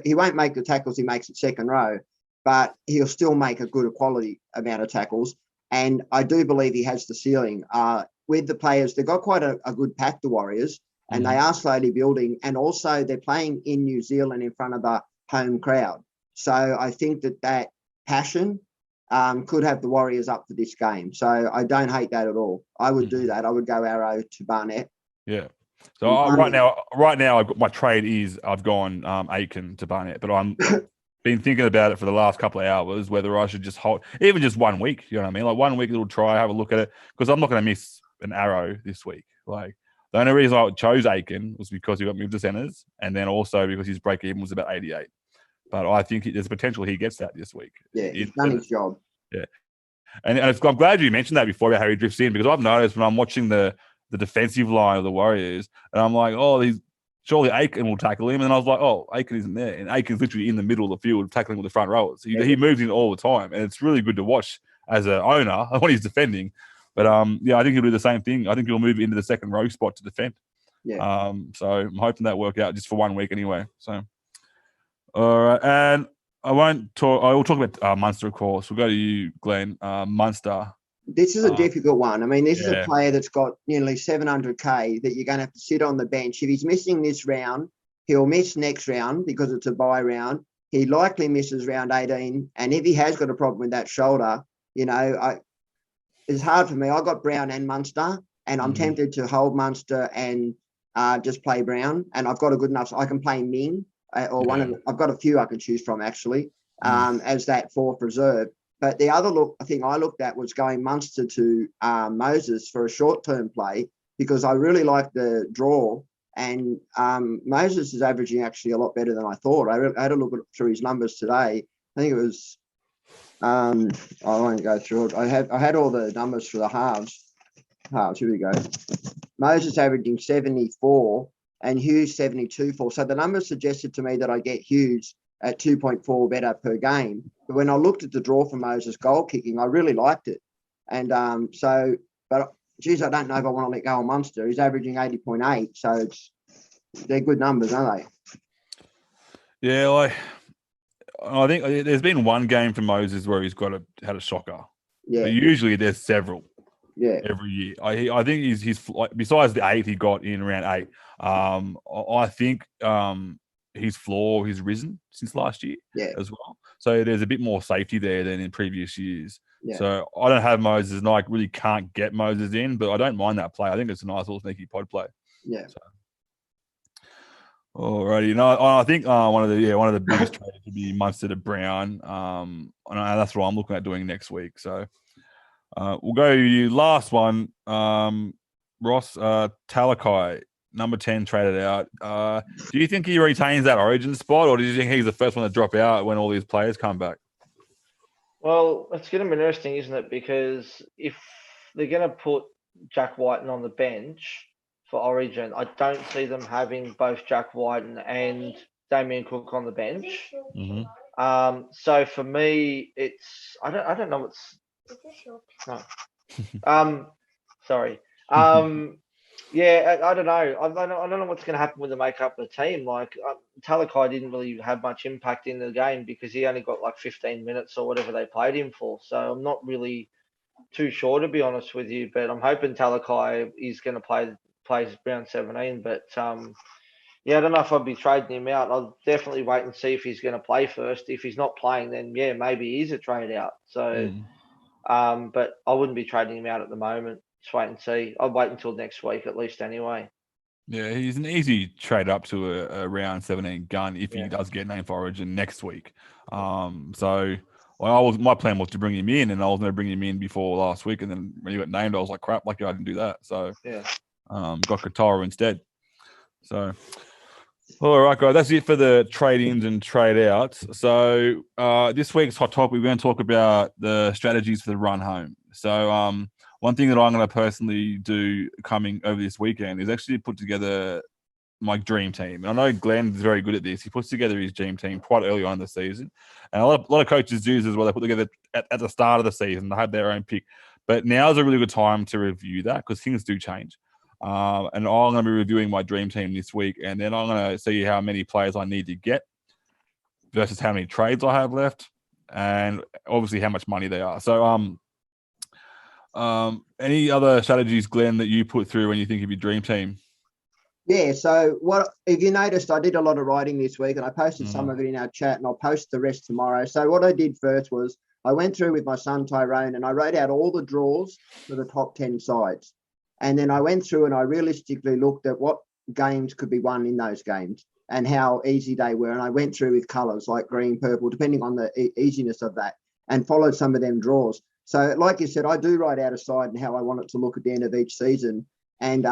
he won't make the tackles he makes at second row, but he'll still make a good quality amount of tackles. And I do believe he has the ceiling. With the players, they've got quite a good pack, the Warriors, and they are slowly building. And also they're playing in New Zealand in front of a home crowd. So I think that passion could have the Warriors up for this game. So I don't hate that at all. I would do that. I would go Arrow to Barnett. Yeah. So right now, I've got my trade is I've gone Aiken to Barnett, but I'm been thinking about it for the last couple of hours whether I should just hold even just 1 week. You know what I mean? Like 1 week, little try, have a look at it, because I'm not going to miss an Arrow this week. Like the only reason I chose Aiken was because he got moved to centers, and then also because his break even was about 88. But I think there's potential he gets that this week. Yeah, he's done his job. Yeah. And I'm glad you mentioned that before about how he drifts in, because I've noticed when I'm watching the defensive line of the Warriors, and I'm like, oh, surely Aiken will tackle him. And then I was like, oh, Aiken isn't there. And Aiken's literally in the middle of the field tackling with the front rowers. He moves in all the time. And it's really good to watch as an owner when he's defending. But I think he'll do the same thing. I think he'll move into the second row spot to defend. Yeah. So I'm hoping that work out just for 1 week anyway. So, all right. And I will talk about Munster, of course. We'll go to you, Glenn. Munster. This is a difficult one. I mean, this is a player that's got nearly 700K that you're going to have to sit on the bench. If he's missing this round, he'll miss next round because it's a bye round. He likely misses round 18. And if he has got a problem with that shoulder, it's hard for me. I got Brown and Munster, and I'm tempted to hold Munster and just play Brown. And I've got a good enough, so I can play Ming I've got a few I can choose from actually as that fourth reserve. But the other thing I looked at was going Munster to Moses for a short-term play, because I really like the draw. And Moses is averaging actually a lot better than I thought. I had a look through his numbers today. I think it was, I won't go through it. I had all the numbers for the halves. Here we go. Moses averaging 74 and Hughes 72.4. So the numbers suggested to me that I get Hughes at 2.4 better per game. But when I looked at the draw for Moses goal kicking, I really liked it. And but geez, I don't know if I want to let go of Munster. He's averaging 80.8. So they're good numbers, aren't they? Yeah, I think there's been one game for Moses where he's had a shocker. Yeah. But usually there's several. Yeah. Every year. I think he's besides the 8 he got in round 8, I think his floor has risen since last year as well. So there's a bit more safety there than in previous years. Yeah. So I don't have Moses, and I really can't get Moses in, but I don't mind that play. I think it's a nice little sneaky pod play. Yeah. So. Alrighty, I think one of the biggest trades would be Munster to Brown. And that's what I'm looking at doing next week. So we'll go to you. Last one, Ross, Talakai, number 10 traded out. Do you think he retains that Origin spot, or do you think he's the first one to drop out when all these players come back? Well, it's going to be interesting, isn't it? Because if they're going to put Jack Whiten on the bench for Origin, I don't see them having both Jack Whiten and Damien Cook on the bench. Mm-hmm. So for me, it's I don't know what's no. Sorry. Yeah, I don't know. I don't know what's going to happen with the makeup of the team. Like Talakai didn't really have much impact in the game because he only got like 15 minutes or whatever they played him for. So I'm not really too sure, to be honest with you. But I'm hoping Talakai is going to plays round 17. But yeah, I don't know if I'd be trading him out. I'll definitely wait and see if he's going to play first. If he's not playing, then yeah, maybe he is a trade out. So, but I wouldn't be trading him out at the moment. Just wait and see. I'll wait until next week at least anyway. Yeah, he's an easy trade up to a round 17 gun if he Yeah. does get named for Origin next week. So well, my plan was to bring him in, and I was going to bring him in before last week, and then when he got named, I was like, crap, lucky I didn't do that. So Yeah. got Katara instead. So all right, guys, that's it for the trade-ins and trade-outs. So this week's hot topic, we're going to talk about the strategies for the run home. So one thing that I'm going to personally do coming over this weekend is actually put together my dream team. And I know Glen's very good at this. He puts together his dream team quite early on in the season. And a lot of coaches do this as well. They put together at the start of the season. They have their own pick. But now is a really good time to review that because things do change. And I'm going to be reviewing my dream team this week. And then I'm going to see how many players I need to get versus how many trades I have left. And obviously how much money they are. So any other strategies, Glen, that you put through when you think of your dream team? Yeah, so what if you noticed, I did a lot of writing this week and I posted some of it in our chat and I'll post the rest tomorrow. So what I did first was I went through with my son Tyrone and I wrote out all the draws for the top 10 sides. And then I went through and I realistically looked at what games could be won in those games and how easy they were. And I went through with colours like green, purple, depending on the easiness of that, and followed some of them draws. So like you said, I do write out a side and how I want it to look at the end of each season. And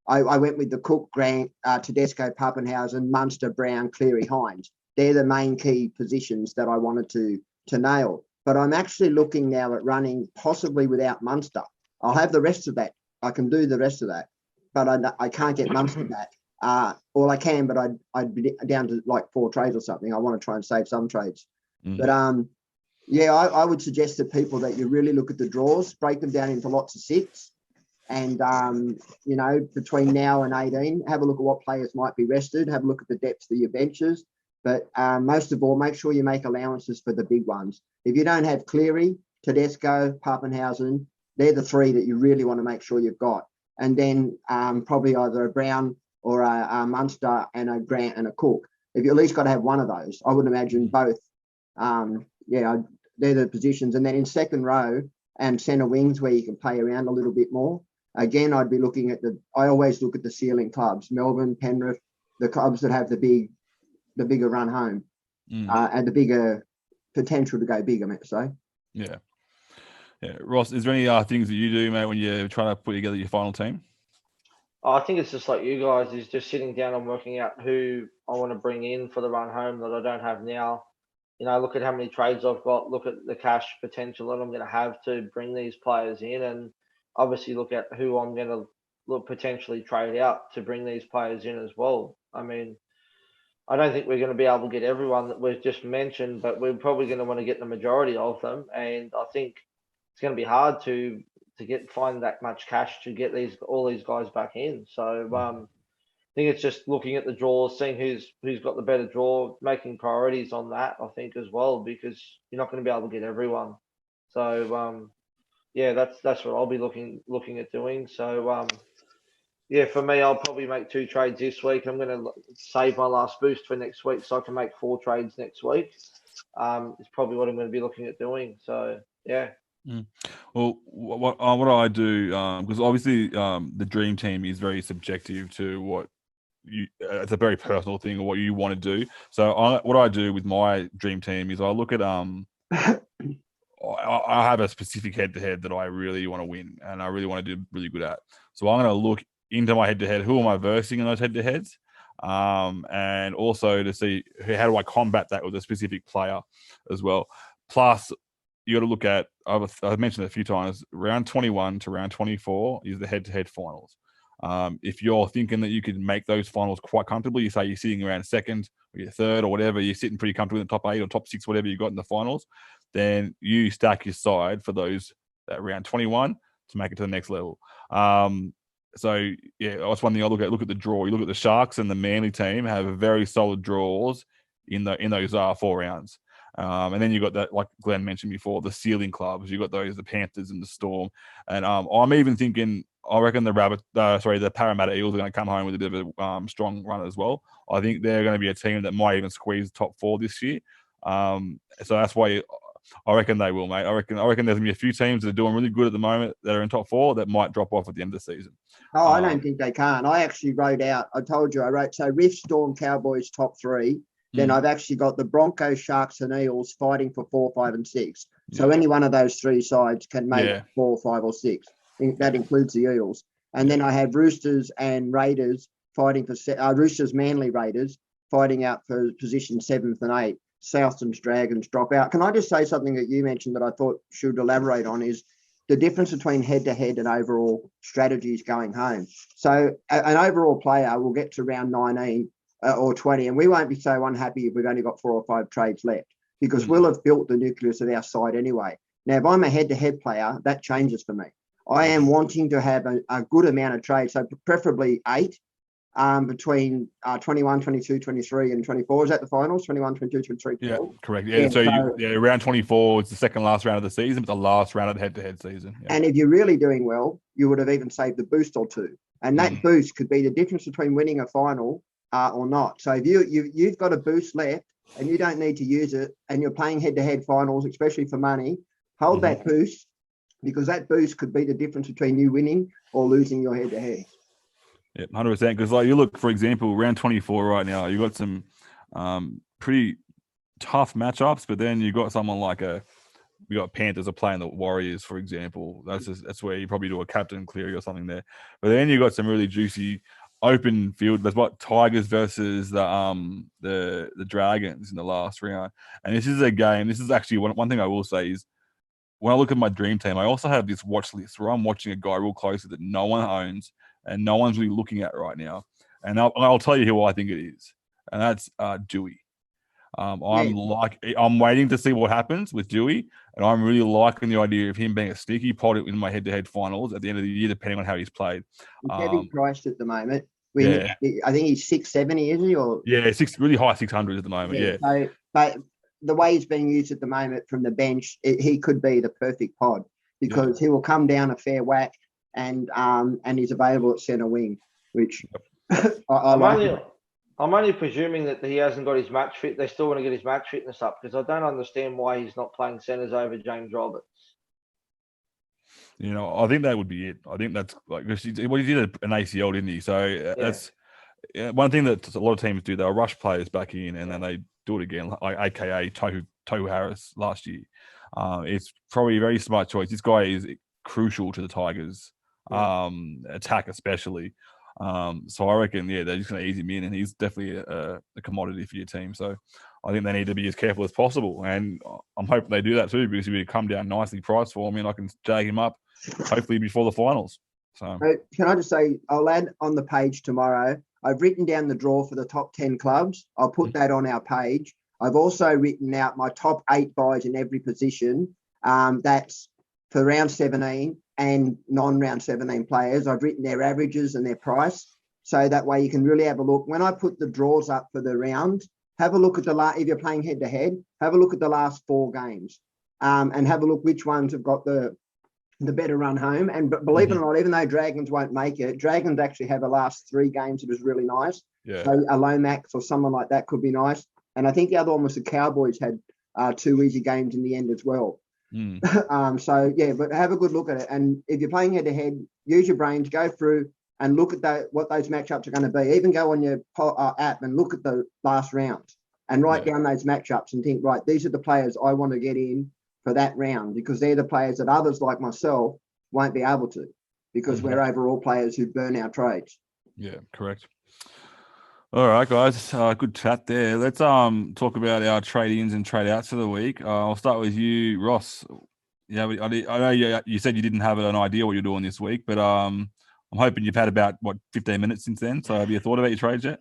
I went with the Cook, Grant, Tedesco, Pappenhausen, Munster, Brown, Cleary, Hines. They're the main key positions that I wanted to nail. But I'm actually looking now at running possibly without Munster. I'll have the rest of that. I can do the rest of that, but I can't get Munster back. Well, I can, but I'd be down to like 4 trades or something. I want to try and save some trades. But yeah, I would suggest to people that you really look at the draws, break them down into lots of 6. And, you know, between now and 18, have a look at what players might be rested, have a look at the depth of your benches. But most of all, make sure you make allowances for the big ones. If you don't have Cleary, Tedesco, Pappenhausen, they're the 3 that you really want to make sure you've got. And then probably either a Brown or a Munster and a Grant and a Cook. If you at least got to have one of those, I would imagine both. Yeah, they're the positions. And then in second row and centre wings where you can play around a little bit more. Again, I'd be looking at I always look at the ceiling clubs, Melbourne, Penrith, the clubs that have the bigger run home and the bigger potential to go big, I meant to say. Yeah. Yeah. Ross, is there any things that you do, mate, when you're trying to put together your final team? I think it's just like you guys, is just sitting down and working out who I want to bring in for the run home that I don't have now. You know, look at how many trades I've got, look at the cash potential that I'm going to have to bring these players in, and obviously look at who I'm going to potentially trade out to bring these players in as well. I mean, I don't think we're going to be able to get everyone that we've just mentioned, but we're probably going to want to get the majority of them. And I think it's going to be hard to find that much cash to get all these guys back in. So I think it's just looking at the draws, seeing who's got the better draw, making priorities on that, I think, as well, because you're not going to be able to get everyone. So yeah, that's what I'll be looking at doing. So yeah, for me, I'll probably make 2 trades this week. I'm going to save my last boost for next week, so I can make 4 trades next week. It's probably what I'm going to be looking at doing. So yeah. Well, what I do, because obviously the dream team is very subjective to what it's a very personal thing or what you want to do. So what I do with my dream team is I look at I have a specific head-to-head that I really want to win and I really want to do really good at. So I'm going to look into my head-to-head. Who am I versing in those head-to-heads? And also to see how do I combat that with a specific player as well. Plus, you got to look at, I've mentioned it a few times, round 21 to round 24 is the head-to-head finals. If you're thinking that you could make those finals quite comfortably, you say you're sitting around second or you're third or whatever, you're sitting pretty comfortably in the top 8 or top 6, whatever you got in the finals, then you stack your side for that round 21 to make it to the next level. So yeah, that's one thing I look at. Look at the draw. You look at the Sharks and the Manly team have very solid draws in those 4 rounds. And then you got that, like Glenn mentioned before, the ceiling clubs. You got the Panthers and the Storm. And I'm even thinking, I reckon the Parramatta Eagles are going to come home with a bit of a strong run as well. I think they're going to be a team that might even squeeze top 4 this year. So that's why I reckon they will, mate. I reckon there's gonna be a few teams that are doing really good at the moment that are in top 4 that might drop off at the end of the season. Oh, I don't think they can. I actually wrote out, I told you, so Riff, Storm, Cowboys, top 3. Then I've actually got the Broncos, Sharks, and Eels fighting for 4, 5, and 6. So any one of those 3 sides can make 4, 5, or 6. That includes the Eels. And then I have Roosters and Raiders fighting for Roosters, Manly Raiders fighting out for position 7th and 8th. Southlands Dragons drop out. Can I just say something that you mentioned that I thought should elaborate on is the difference between head-to-head and overall strategies going home. So an overall player will get to round 19 or 20, and we won't be so unhappy if we've only got 4 or 5 trades left because we'll have built the nucleus of our side anyway. Now, if I'm a head-to-head player, that changes for me. I am wanting to have a good amount of trades, so preferably 8 between 21, 22, 23, and 24. Is that the finals? 21, 22, 23, 24? Yeah, correct. Yeah, so round 24 is the second last round of the season, but the last round of the head-to-head season. Yeah. And if you're really doing well, you would have even saved a boost or 2. And that boost could be the difference between winning a final or not. So if you've got a boost left and you don't need to use it and you're playing head-to-head finals, especially for money, hold that boost because that boost could be the difference between you winning or losing your head-to-head. Yeah, 100%. Because like you look, for example, round 24 right now, you got some pretty tough matchups, but then you got someone like we got Panthers are playing the Warriors, for example. That's where you probably do a captain Cleary or something there. But then you got some really juicy open field. There's what Tigers versus the Dragons in the last round. And this is a game. This is actually one thing I will say is when I look at my dream team, I also have this watch list where I'm watching a guy real closely that no one owns and no one's really looking at right now. And I'll tell you who I think it is. And that's Dewey. I'm waiting to see what happens with Dewey, and I'm really liking the idea of him being a sneaky pot in my head-to-head finals at the end of the year, depending on how he's played. He's heavy priced at the moment. I think he's 670, is he? Or really high 600 at the moment. Yeah. So, but the way he's being used at the moment from the bench, he could be the perfect pod because he will come down a fair whack, and he's available at centre wing, which I like. I'm only presuming that he hasn't got his match fit. They still want to get his match fitness up because I don't understand why he's not playing centres over James Roberts. I think that would be it. I think that's like he did an ACL, didn't he? So that's one thing that a lot of teams do. They'll rush players back in and then they do it again, like AKA Tohu Harris last year. It's probably a very smart choice. This guy is crucial to the Tigers attack, especially. So I reckon, they're just going to ease him in, and he's definitely a commodity for your team. So I think they need to be as careful as possible, and I'm hoping they do that too because if he come down nicely priced for me, and I can jag him up hopefully before the finals. So can I just say, I'll add on the page tomorrow. I've written down the draw for the top 10 clubs. I'll put that on our page. I've also written out my top 8 guys in every position. That's for round 17 and non-round 17 players. I've written their averages and their price. So that way you can really have a look. When I put the draws up for the round, have a look at if you're playing head-to-head, have a look at the last 4 games and have a look which ones have got the better run home. And believe it or not, even though Dragons won't make it, Dragons actually have the last 3 games that is really nice. Yeah. So a Lomax or someone like that could be nice. And I think the other one was the Cowboys had 2 easy games in the end as well. But have a good look at it. And if you're playing head-to-head, use your brains, go through and look at what those matchups are going to be. Even go on your app and look at the last rounds and write down those matchups and think, right, these are the players I want to get in for that round because they're the players that others like myself won't be able to because we're overall players who burn our trades. Yeah, correct. All right, guys. Good chat there. Let's talk about our trade-ins and trade-outs for the week. I'll start with you, Ross. Yeah, I know you said you didn't have an idea what you're doing this week, but I'm hoping you've had about 15 minutes since then. So have you thought about your trades yet?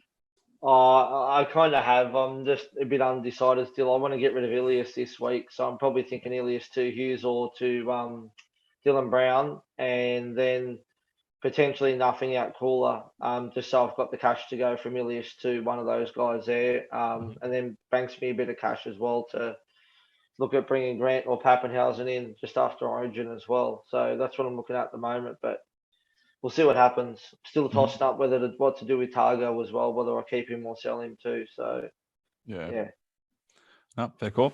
I kind of have. I'm just a bit undecided still. I want to get rid of Ilias this week, so I'm probably thinking Ilias to Hughes or to Dylan Brown, and then potentially nothing out Cooler, just so I've got the cash to go from Ilias to one of those guys there, and then banks me a bit of cash as well to look at bringing Grant or Pappenhausen in just after Origin as well. So that's what I'm looking at the moment, but we'll see what happens. Still tossing up what to do with Targo as well, whether I keep him or sell him too. So yeah. No, fair call.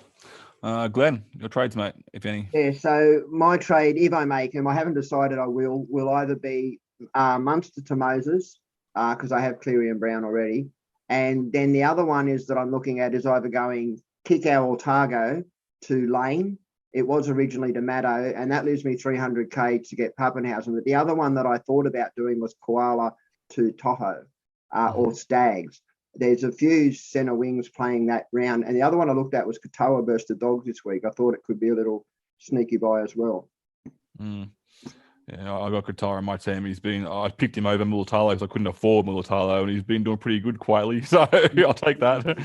Glenn, your trades, mate, if any. Yeah, so my trade, if I make him, I haven't decided I will either be Munster to Moses, because I have Cleary and Brown already. And then the other one is that I'm looking at is either going Kikau or Targo to Lane. It was originally to Maddo, and that leaves me 300k to get Pappenhausen. But the other one that I thought about doing was Koala to Toho or Stags. There's a few centre wings playing that round. And the other one I looked at was Katoa versus the Dogs this week. I thought it could be a little sneaky buy as well. Yeah, I got Qatar in my team. I picked him over Mulatalo because I couldn't afford Mulatalo, and he's been doing pretty good quietly. So I'll take that.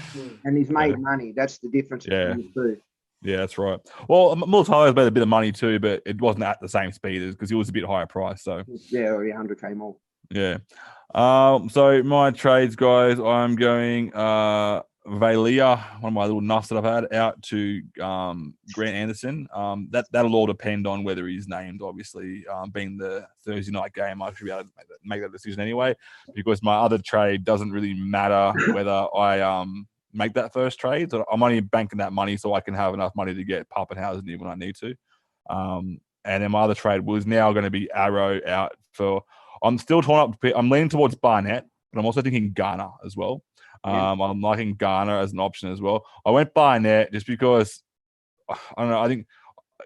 And he's made money. That's the difference between the two. Yeah, that's right. Well, Mulatalo's made a bit of money too, but it wasn't at the same speed as because he was a bit higher price. So yeah, already 100k more. Yeah. So my trades, guys, I'm going Valia, one of my little nuffs that I've had, out to Grant Anderson. That'll all depend on whether he's named, obviously. Being the Thursday night game, I should be able to make that decision anyway, because my other trade doesn't really matter whether I make that first trade. So I'm only banking that money so I can have enough money to get Pappenhausen in when I need to. And then my other trade was now going to be Arrow out for. I'm still torn up. I'm leaning towards Barnett, but I'm also thinking Garner as well. I'm liking Garner as an option as well. I went Barnett just because I don't know. I think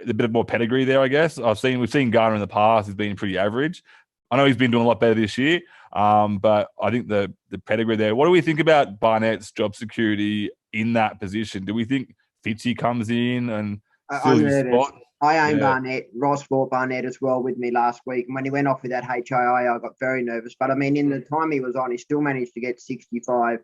a bit of more pedigree there. I guess we've seen Garner in the past. He's been pretty average. I know he's been doing a lot better this year, but I think the pedigree there. What do we think about Barnett's job security in that position? Do we think Fitzy comes in and fills his spot? I own Barnett. Ross bought Barnett as well with me last week. And when he went off with that HII, I got very nervous. But I mean, in the time he was on, he still managed to get 65.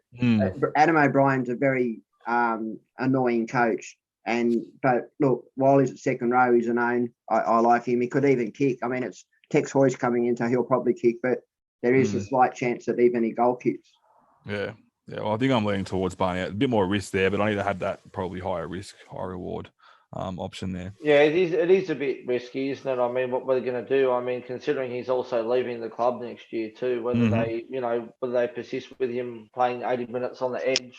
Adam O'Brien's a very annoying coach. But look, while he's at second row, he's an own. I like him. He could even kick. I mean, it's Tex Hoy's coming in, so he'll probably kick. But there is a slight chance that even he goal kicks. Yeah. Well, I think I'm leaning towards Barnett. A bit more risk there, but I need to have that probably higher risk, higher reward option there. Yeah, it is a bit risky, isn't it? I mean, what we're going to do, I mean, considering he's also leaving the club next year too, whether they persist with him playing 80 minutes on the edge,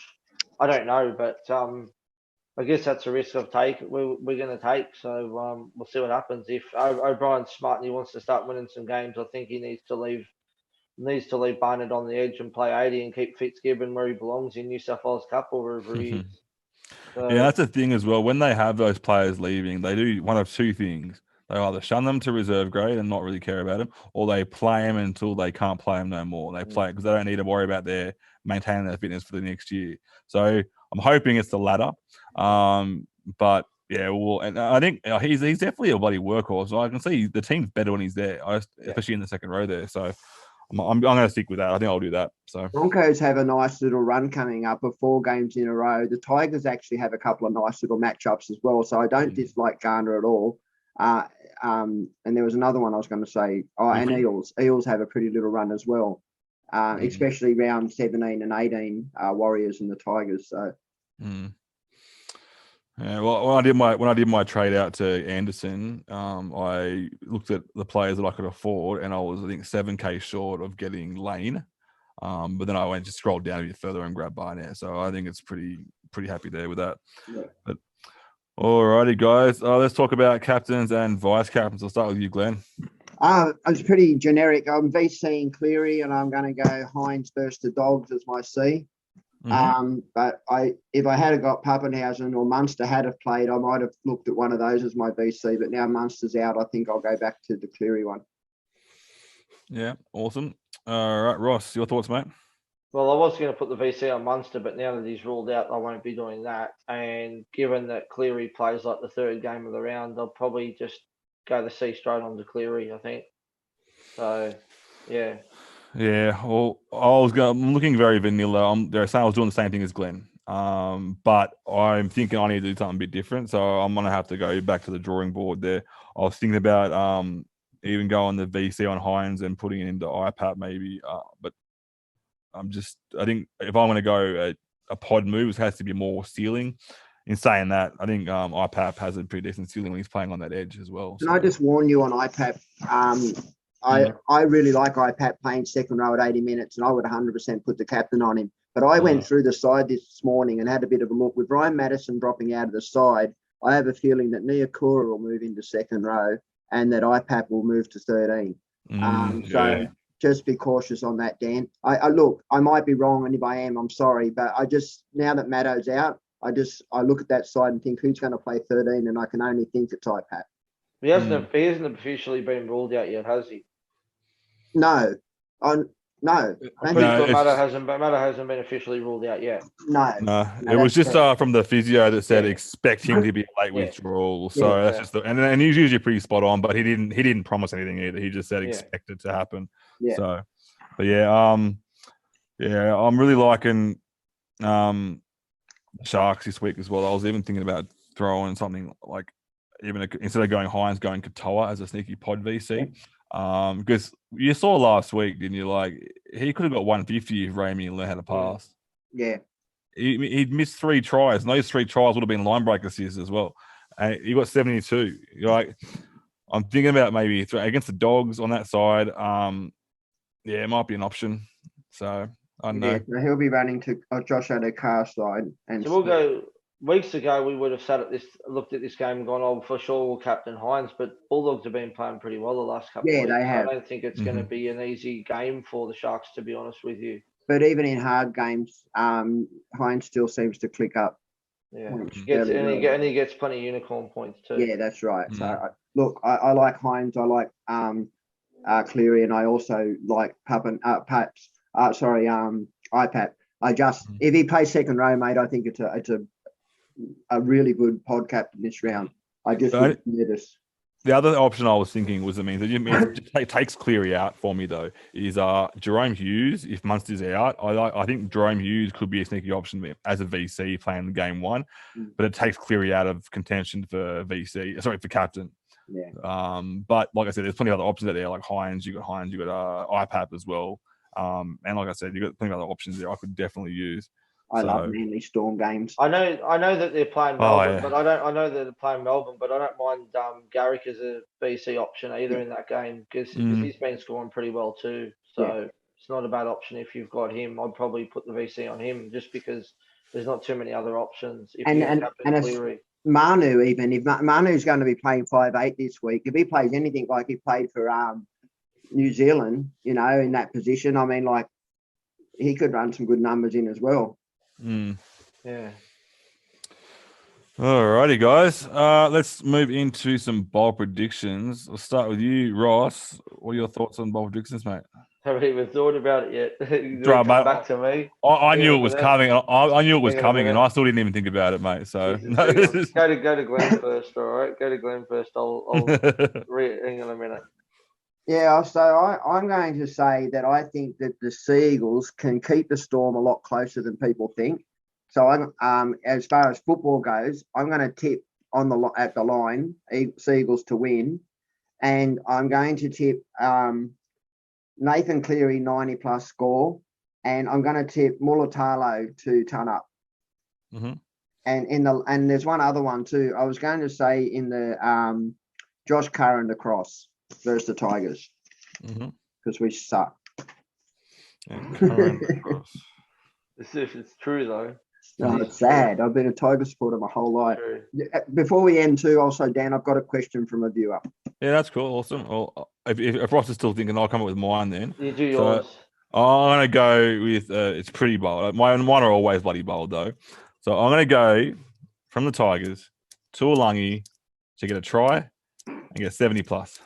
I don't know, but I guess that's a risk we're going to take. So we'll see what happens. If O'Brien's smart and he wants to start winning some games, I think he needs to leave Barnett on the edge and play 80 and keep Fitzgibbon where he belongs in New South Wales Cup or wherever he is. Yeah, that's the thing as well. When they have those players leaving, they do one of two things. They either shun them to reserve grade and not really care about them, or they play them until they can't play them no more. They play because they don't need to worry about maintaining their fitness for the next year. So I'm hoping it's the latter. But yeah, and I think he's definitely a bloody workhorse. So I can see the team's better when he's there, especially in the second row there. So I'm going to stick with that. I think I'll do that. So Broncos have a nice little run coming up of 4 games in a row. The Tigers actually have a couple of nice little matchups as well. So I don't dislike Garner at all. And there was another one I was going to say. And Eels. Eels have a pretty little run as well, especially round 17 and 18. Warriors and the Tigers. So. Yeah, well, when I did my trade out to Anderson, I looked at the players that I could afford, and I was, I think, 7k short of getting Lane. But then I just scrolled down a bit further and grabbed Barnett. So I think it's pretty happy there with that. Yeah. But alrighty, guys, let's talk about captains and vice captains. I'll start with you, Glenn. It's pretty generic. I'm VCing Cleary, and I'm going to go Hines versus the Dogs as my C. But if I had got Pappenhausen or Munster had have played, I might have looked at one of those as my VC. But now Munster's out, I think I'll go back to the Cleary one. Yeah, awesome. All right, Ross, your thoughts, mate? Well, I was going to put the VC on Munster, but now that he's ruled out, I won't be doing that. And given that Cleary plays like the third game of the round, I'll probably just go the C straight on to Cleary, I think. So, yeah. Yeah, well, I'm looking very vanilla. They're saying I was doing the same thing as Glenn. But I'm thinking I need to do something a bit different. So I'm going to have to go back to the drawing board there. I was thinking about even going the VC on Hines and putting it into IPAP maybe. But I think if I'm going to go a pod move, it has to be more ceiling. In saying that, I think IPAP has a pretty decent ceiling when he's playing on that edge as well. Can I just warn you on IPAP? I really like IPAP playing second row at 80 minutes, and I would 100% put the captain on him. But I went through the side this morning and had a bit of a look. With Ryan Madison dropping out of the side, I have a feeling that Niakura will move into second row and that IPAP will move to 13. So just be cautious on that, Dan. I look, I might be wrong, and if I am, I'm sorry, but I just, now that Maddo's out, I look at that side and think who's going to play 13, and I can only think it's IPAP. He hasn't officially been ruled out yet, has he? No, no. Maddo hasn't been officially ruled out yet. No, it was just from the physio that said Yeah. expect him to be a late withdrawal. So that's just and he's usually pretty spot on, but he didn't promise anything either. He just said expect it to happen. Yeah. So, but I'm really liking Sharks this week as well. I was even thinking about throwing something like instead of going Hines, going Katoa as a sneaky pod VC. Because you saw last week, didn't you? Like he could have got 150 if Ramey learned how to pass. Yeah. He'd missed 3 tries, and those 3 tries would have been line break assists as well. And he got 72. You're like, I'm thinking about maybe against the Dogs on that side. It might be an option. So I don't know. So he'll be running to Josh Adokar side, and so we'll go. Weeks ago, we would have looked at this game and gone, "Oh, for sure, we'll captain Hines." But Bulldogs have been playing pretty well the last couple of weeks. They have. I don't think it's going to be an easy game for the Sharks, to be honest with you. But even in hard games, Hines still seems to click up. Yeah, he gets plenty of unicorn points too. Yeah, that's right. So look, I like Hines. I like Cleary, and I also like IPAP. If he plays second row, mate, I think it's a really good pod captain this round. I just nervous. The other option I was thinking was it takes Cleary out for me though is Jerome Hughes. If Munster's out, I think Jerome Hughes could be a sneaky option as a VC playing game 1, but it takes Cleary out of contention for for captain. Yeah. But like I said, there's plenty of other options out there like Hines. You got IPAP as well. And like I said, you got plenty of other options there I could definitely use. I love Manly Storm games. I know that they're playing Melbourne, but I know that they're playing Melbourne, but I don't mind Garrick as a BC option either in that game because he's been scoring pretty well too. So it's not a bad option if you've got him. I'd probably put the VC on him just because there's not too many other options. And Manu, even if Manu's going to be playing 5'8" this week, if he plays anything like he played for New Zealand, in that position, I mean, like he could run some good numbers in as well. Yeah. Alrighty, guys. Let's move into some bowl predictions. I'll start with you, Ross. What are your thoughts on bowl predictions, mate? Haven't even thought about it yet. Come back to me. I knew it was coming. I knew it was coming, and I still didn't even think about it, mate. So go to Glen first, all right? Go to Glen first. I'll hang on a minute. Yeah, so I'm going to say that I think that the Seagulls can keep the Storm a lot closer than people think. So I'm as far as football goes, I'm going to tip at the line Seagulls to win, and I'm going to tip Nathan Cleary 90+ score, and I'm going to tip Mulatalo to ton up. And there's one other one too. I was going to say in the Josh Curran across versus the Tigers because we suck. It's true though. No, it's sad. I've been a Tiger supporter my whole life. Before we end too, also Dan, I've got a question from a viewer. Yeah, that's cool. Awesome. Well, if Ross is still thinking, I'll come up with mine then. You do yours. I'm gonna go with it's pretty bold. Mine are always bloody bold though. So I'm gonna go from the Tigers to Tuolangi to get a try and get 70+.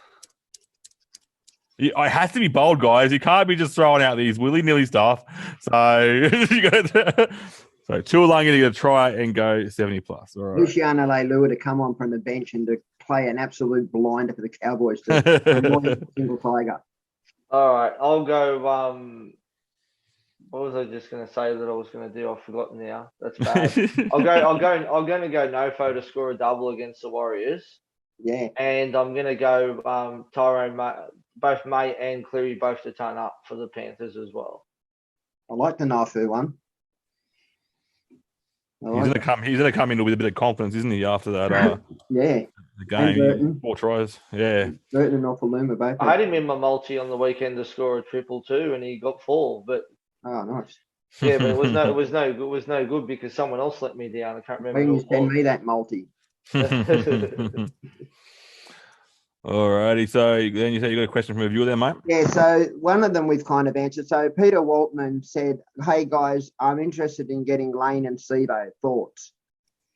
I have to be bold, guys. You can't be just throwing out these willy-nilly stuff. So you got so Tuolangi to get a try and go 70+. All right. Luciano Leilua to come on from the bench and to play an absolute blinder for the Cowboys to annoy single Tiger. All right, I'll go. What was I just going to say that I was going to do? I've forgotten now. That's bad. I'm going to go Nofo to score a double against the Warriors. Yeah. And I'm going to go Tyrone, both May and Cleary both to turn up for the Panthers as well. I like the Nafu one. He's gonna come in with a bit of confidence, isn't he? After that, the game, 4 tries, Burton and Offaluma both. I had him in my multi on the weekend to score a triple too, and he got 4. But nice. Yeah, but it was no good because someone else let me down. I can't remember. When you send me that multi. Alrighty, so then you said you got a question from a viewer there, mate? Yeah, so one of them we've kind of answered. So Peter Waltman said, "Hey guys, I'm interested in getting Lane and Sivo thoughts."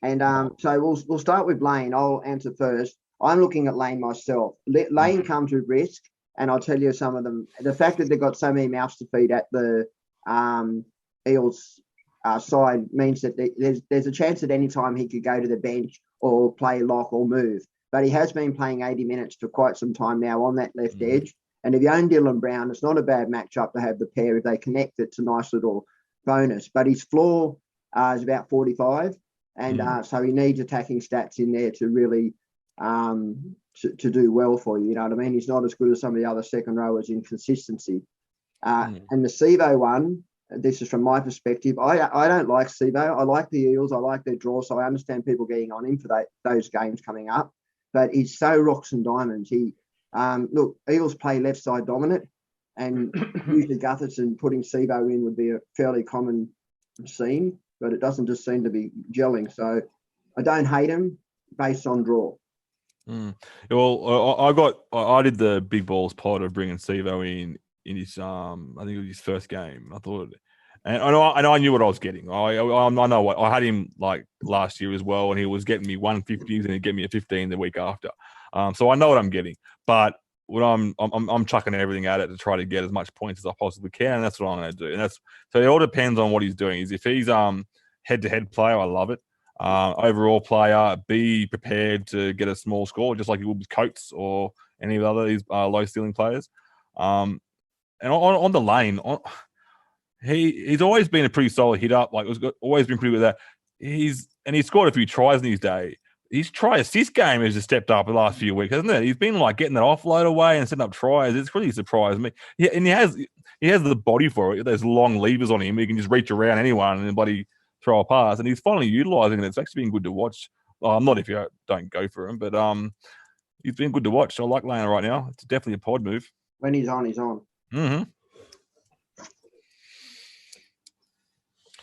And so we'll start with Lane. I'll answer first. I'm looking at Lane myself. Lane comes with risk, and I'll tell you some of them. The fact that they've got so many mouths to feed at the Eels side means that there's a chance at any time he could go to the bench or play lock or move. But he has been playing 80 minutes for quite some time now on that left edge. And if you own Dylan Brown, it's not a bad matchup to have the pair. If they connect, it's a nice little bonus. But his floor is about 45. And so he needs attacking stats in there to really to do well for you. You know what I mean? He's not as good as some of the other second rowers in consistency. And the Sivo one, this is from my perspective. I don't like Sivo. I like the Eels. I like their draw. So I understand people getting on him for those games coming up. But he's so rocks and diamonds. Look, Eels play left side dominant, and usually Gutherson putting Sivo in would be a fairly common scene, but it doesn't just seem to be gelling. So I don't hate him based on draw. Well, I did the big balls pod of bringing Sivo in his I think it was his first game. I thought. And I knew what I was getting. I know what I had him like last year as well, and he was getting me 150s and he'd get me a 15 the week after. So I know what I'm getting, but what I'm chucking everything at it to try to get as much points as I possibly can, and that's what I'm going to do. And so it all depends on what he's doing. If he's head-to-head player, I love it. Overall player, be prepared to get a small score, just like you would with Coates or any of the other low ceiling players. And on the lane. He's always been a pretty solid hit up. Like always been pretty good at that. He's scored a few tries in his day. His try assist game has just stepped up the last few weeks, hasn't it? He's been like getting that offload away and setting up tries. It's really surprised me. Yeah, and he has the body for it. There's long levers on him. He can just reach around anyone and bloody throw a pass. And he's finally utilising it. It's actually been good to watch. Not if you don't go for him, but he's been good to watch. I like Lane right now. It's definitely a pod move. When he's on, he's on. Mm-hmm.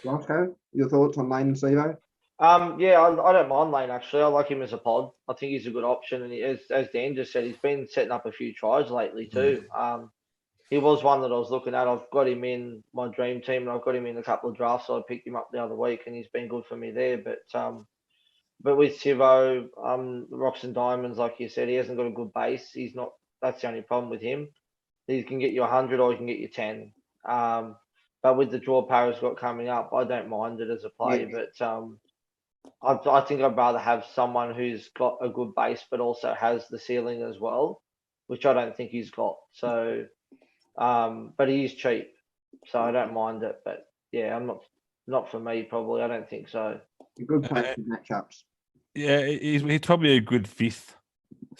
Roscoe, your thoughts on Lane and Sivo? Yeah, I don't mind Lane actually. I like him as a pod. I think he's a good option, and as Dan just said, he's been setting up a few tries lately too. He was one that I was looking at. I've got him in my dream team, and I've got him in a couple of drafts. So I picked him up the other week, and he's been good for me there. But with Sivo, rocks and diamonds, like you said, he hasn't got a good base. He's not. That's the only problem with him. He can get you 100 or he can get you 10. But with the draw Paris got coming up, I don't mind it as a play. Yeah. But I think I'd rather have someone who's got a good base, but also has the ceiling as well, which I don't think he's got. So, but he is cheap, so I don't mind it. But yeah, I'm not for me probably. I don't think so. A good play for matchups. Yeah, he's probably a good fifth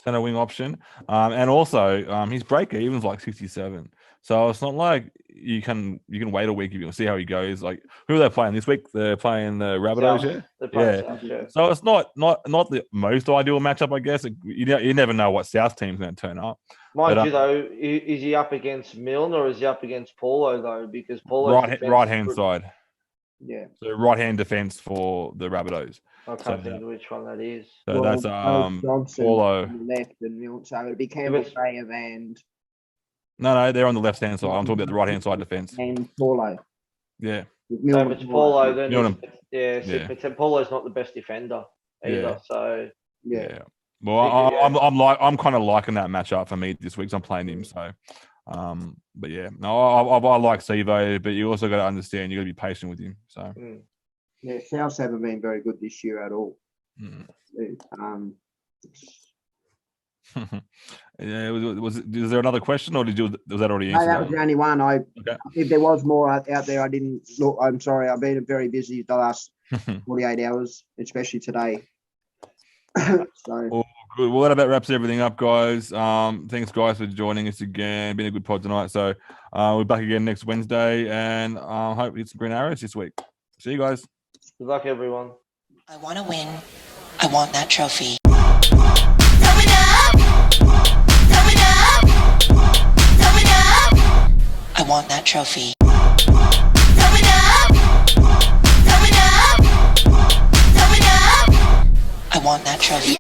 centre wing option, and also his break even's like 67. So it's not like you can wait a week if you want to see how he goes. Like, who are they playing this week? They're playing the Rabbitohs, yeah. So it's not the most ideal matchup, I guess. You never know what South team's going to turn up. Mind you, though, is he up against Milne or is he up against Paulo though? Because Paulo right hand side. Yeah. So right hand defense for the Rabbitohs. I can't think of which one that is. So that's Paulo left and Milne. So it'd be Campbell Graham and. No, they're on the left hand side. I'm talking about the right hand side defense. And Paulo. Yeah. So if it's Paulo, then but Paulo's not the best defender either. Yeah. So yeah. Well, I'm kind of liking that matchup for me this week. So I'm playing him. So, but yeah, no, I like Sivo, but you also got to understand you got to be patient with him. So yeah, Souths haven't been very good this year at all. Yeah, was there another question, or was that already answered? No, that was the only one. If there was more out there, I didn't look. I'm sorry. I've been very busy the last 48 hours, especially today. So. Well, good. Well, that about wraps everything up, guys. Thanks, guys, for joining us again. Been a good pod tonight. So we're back again next Wednesday, and hope it's some green arrows this week. See you guys. Good luck, everyone. I want to win. I want that trophy. I want that trophy. I want that trophy.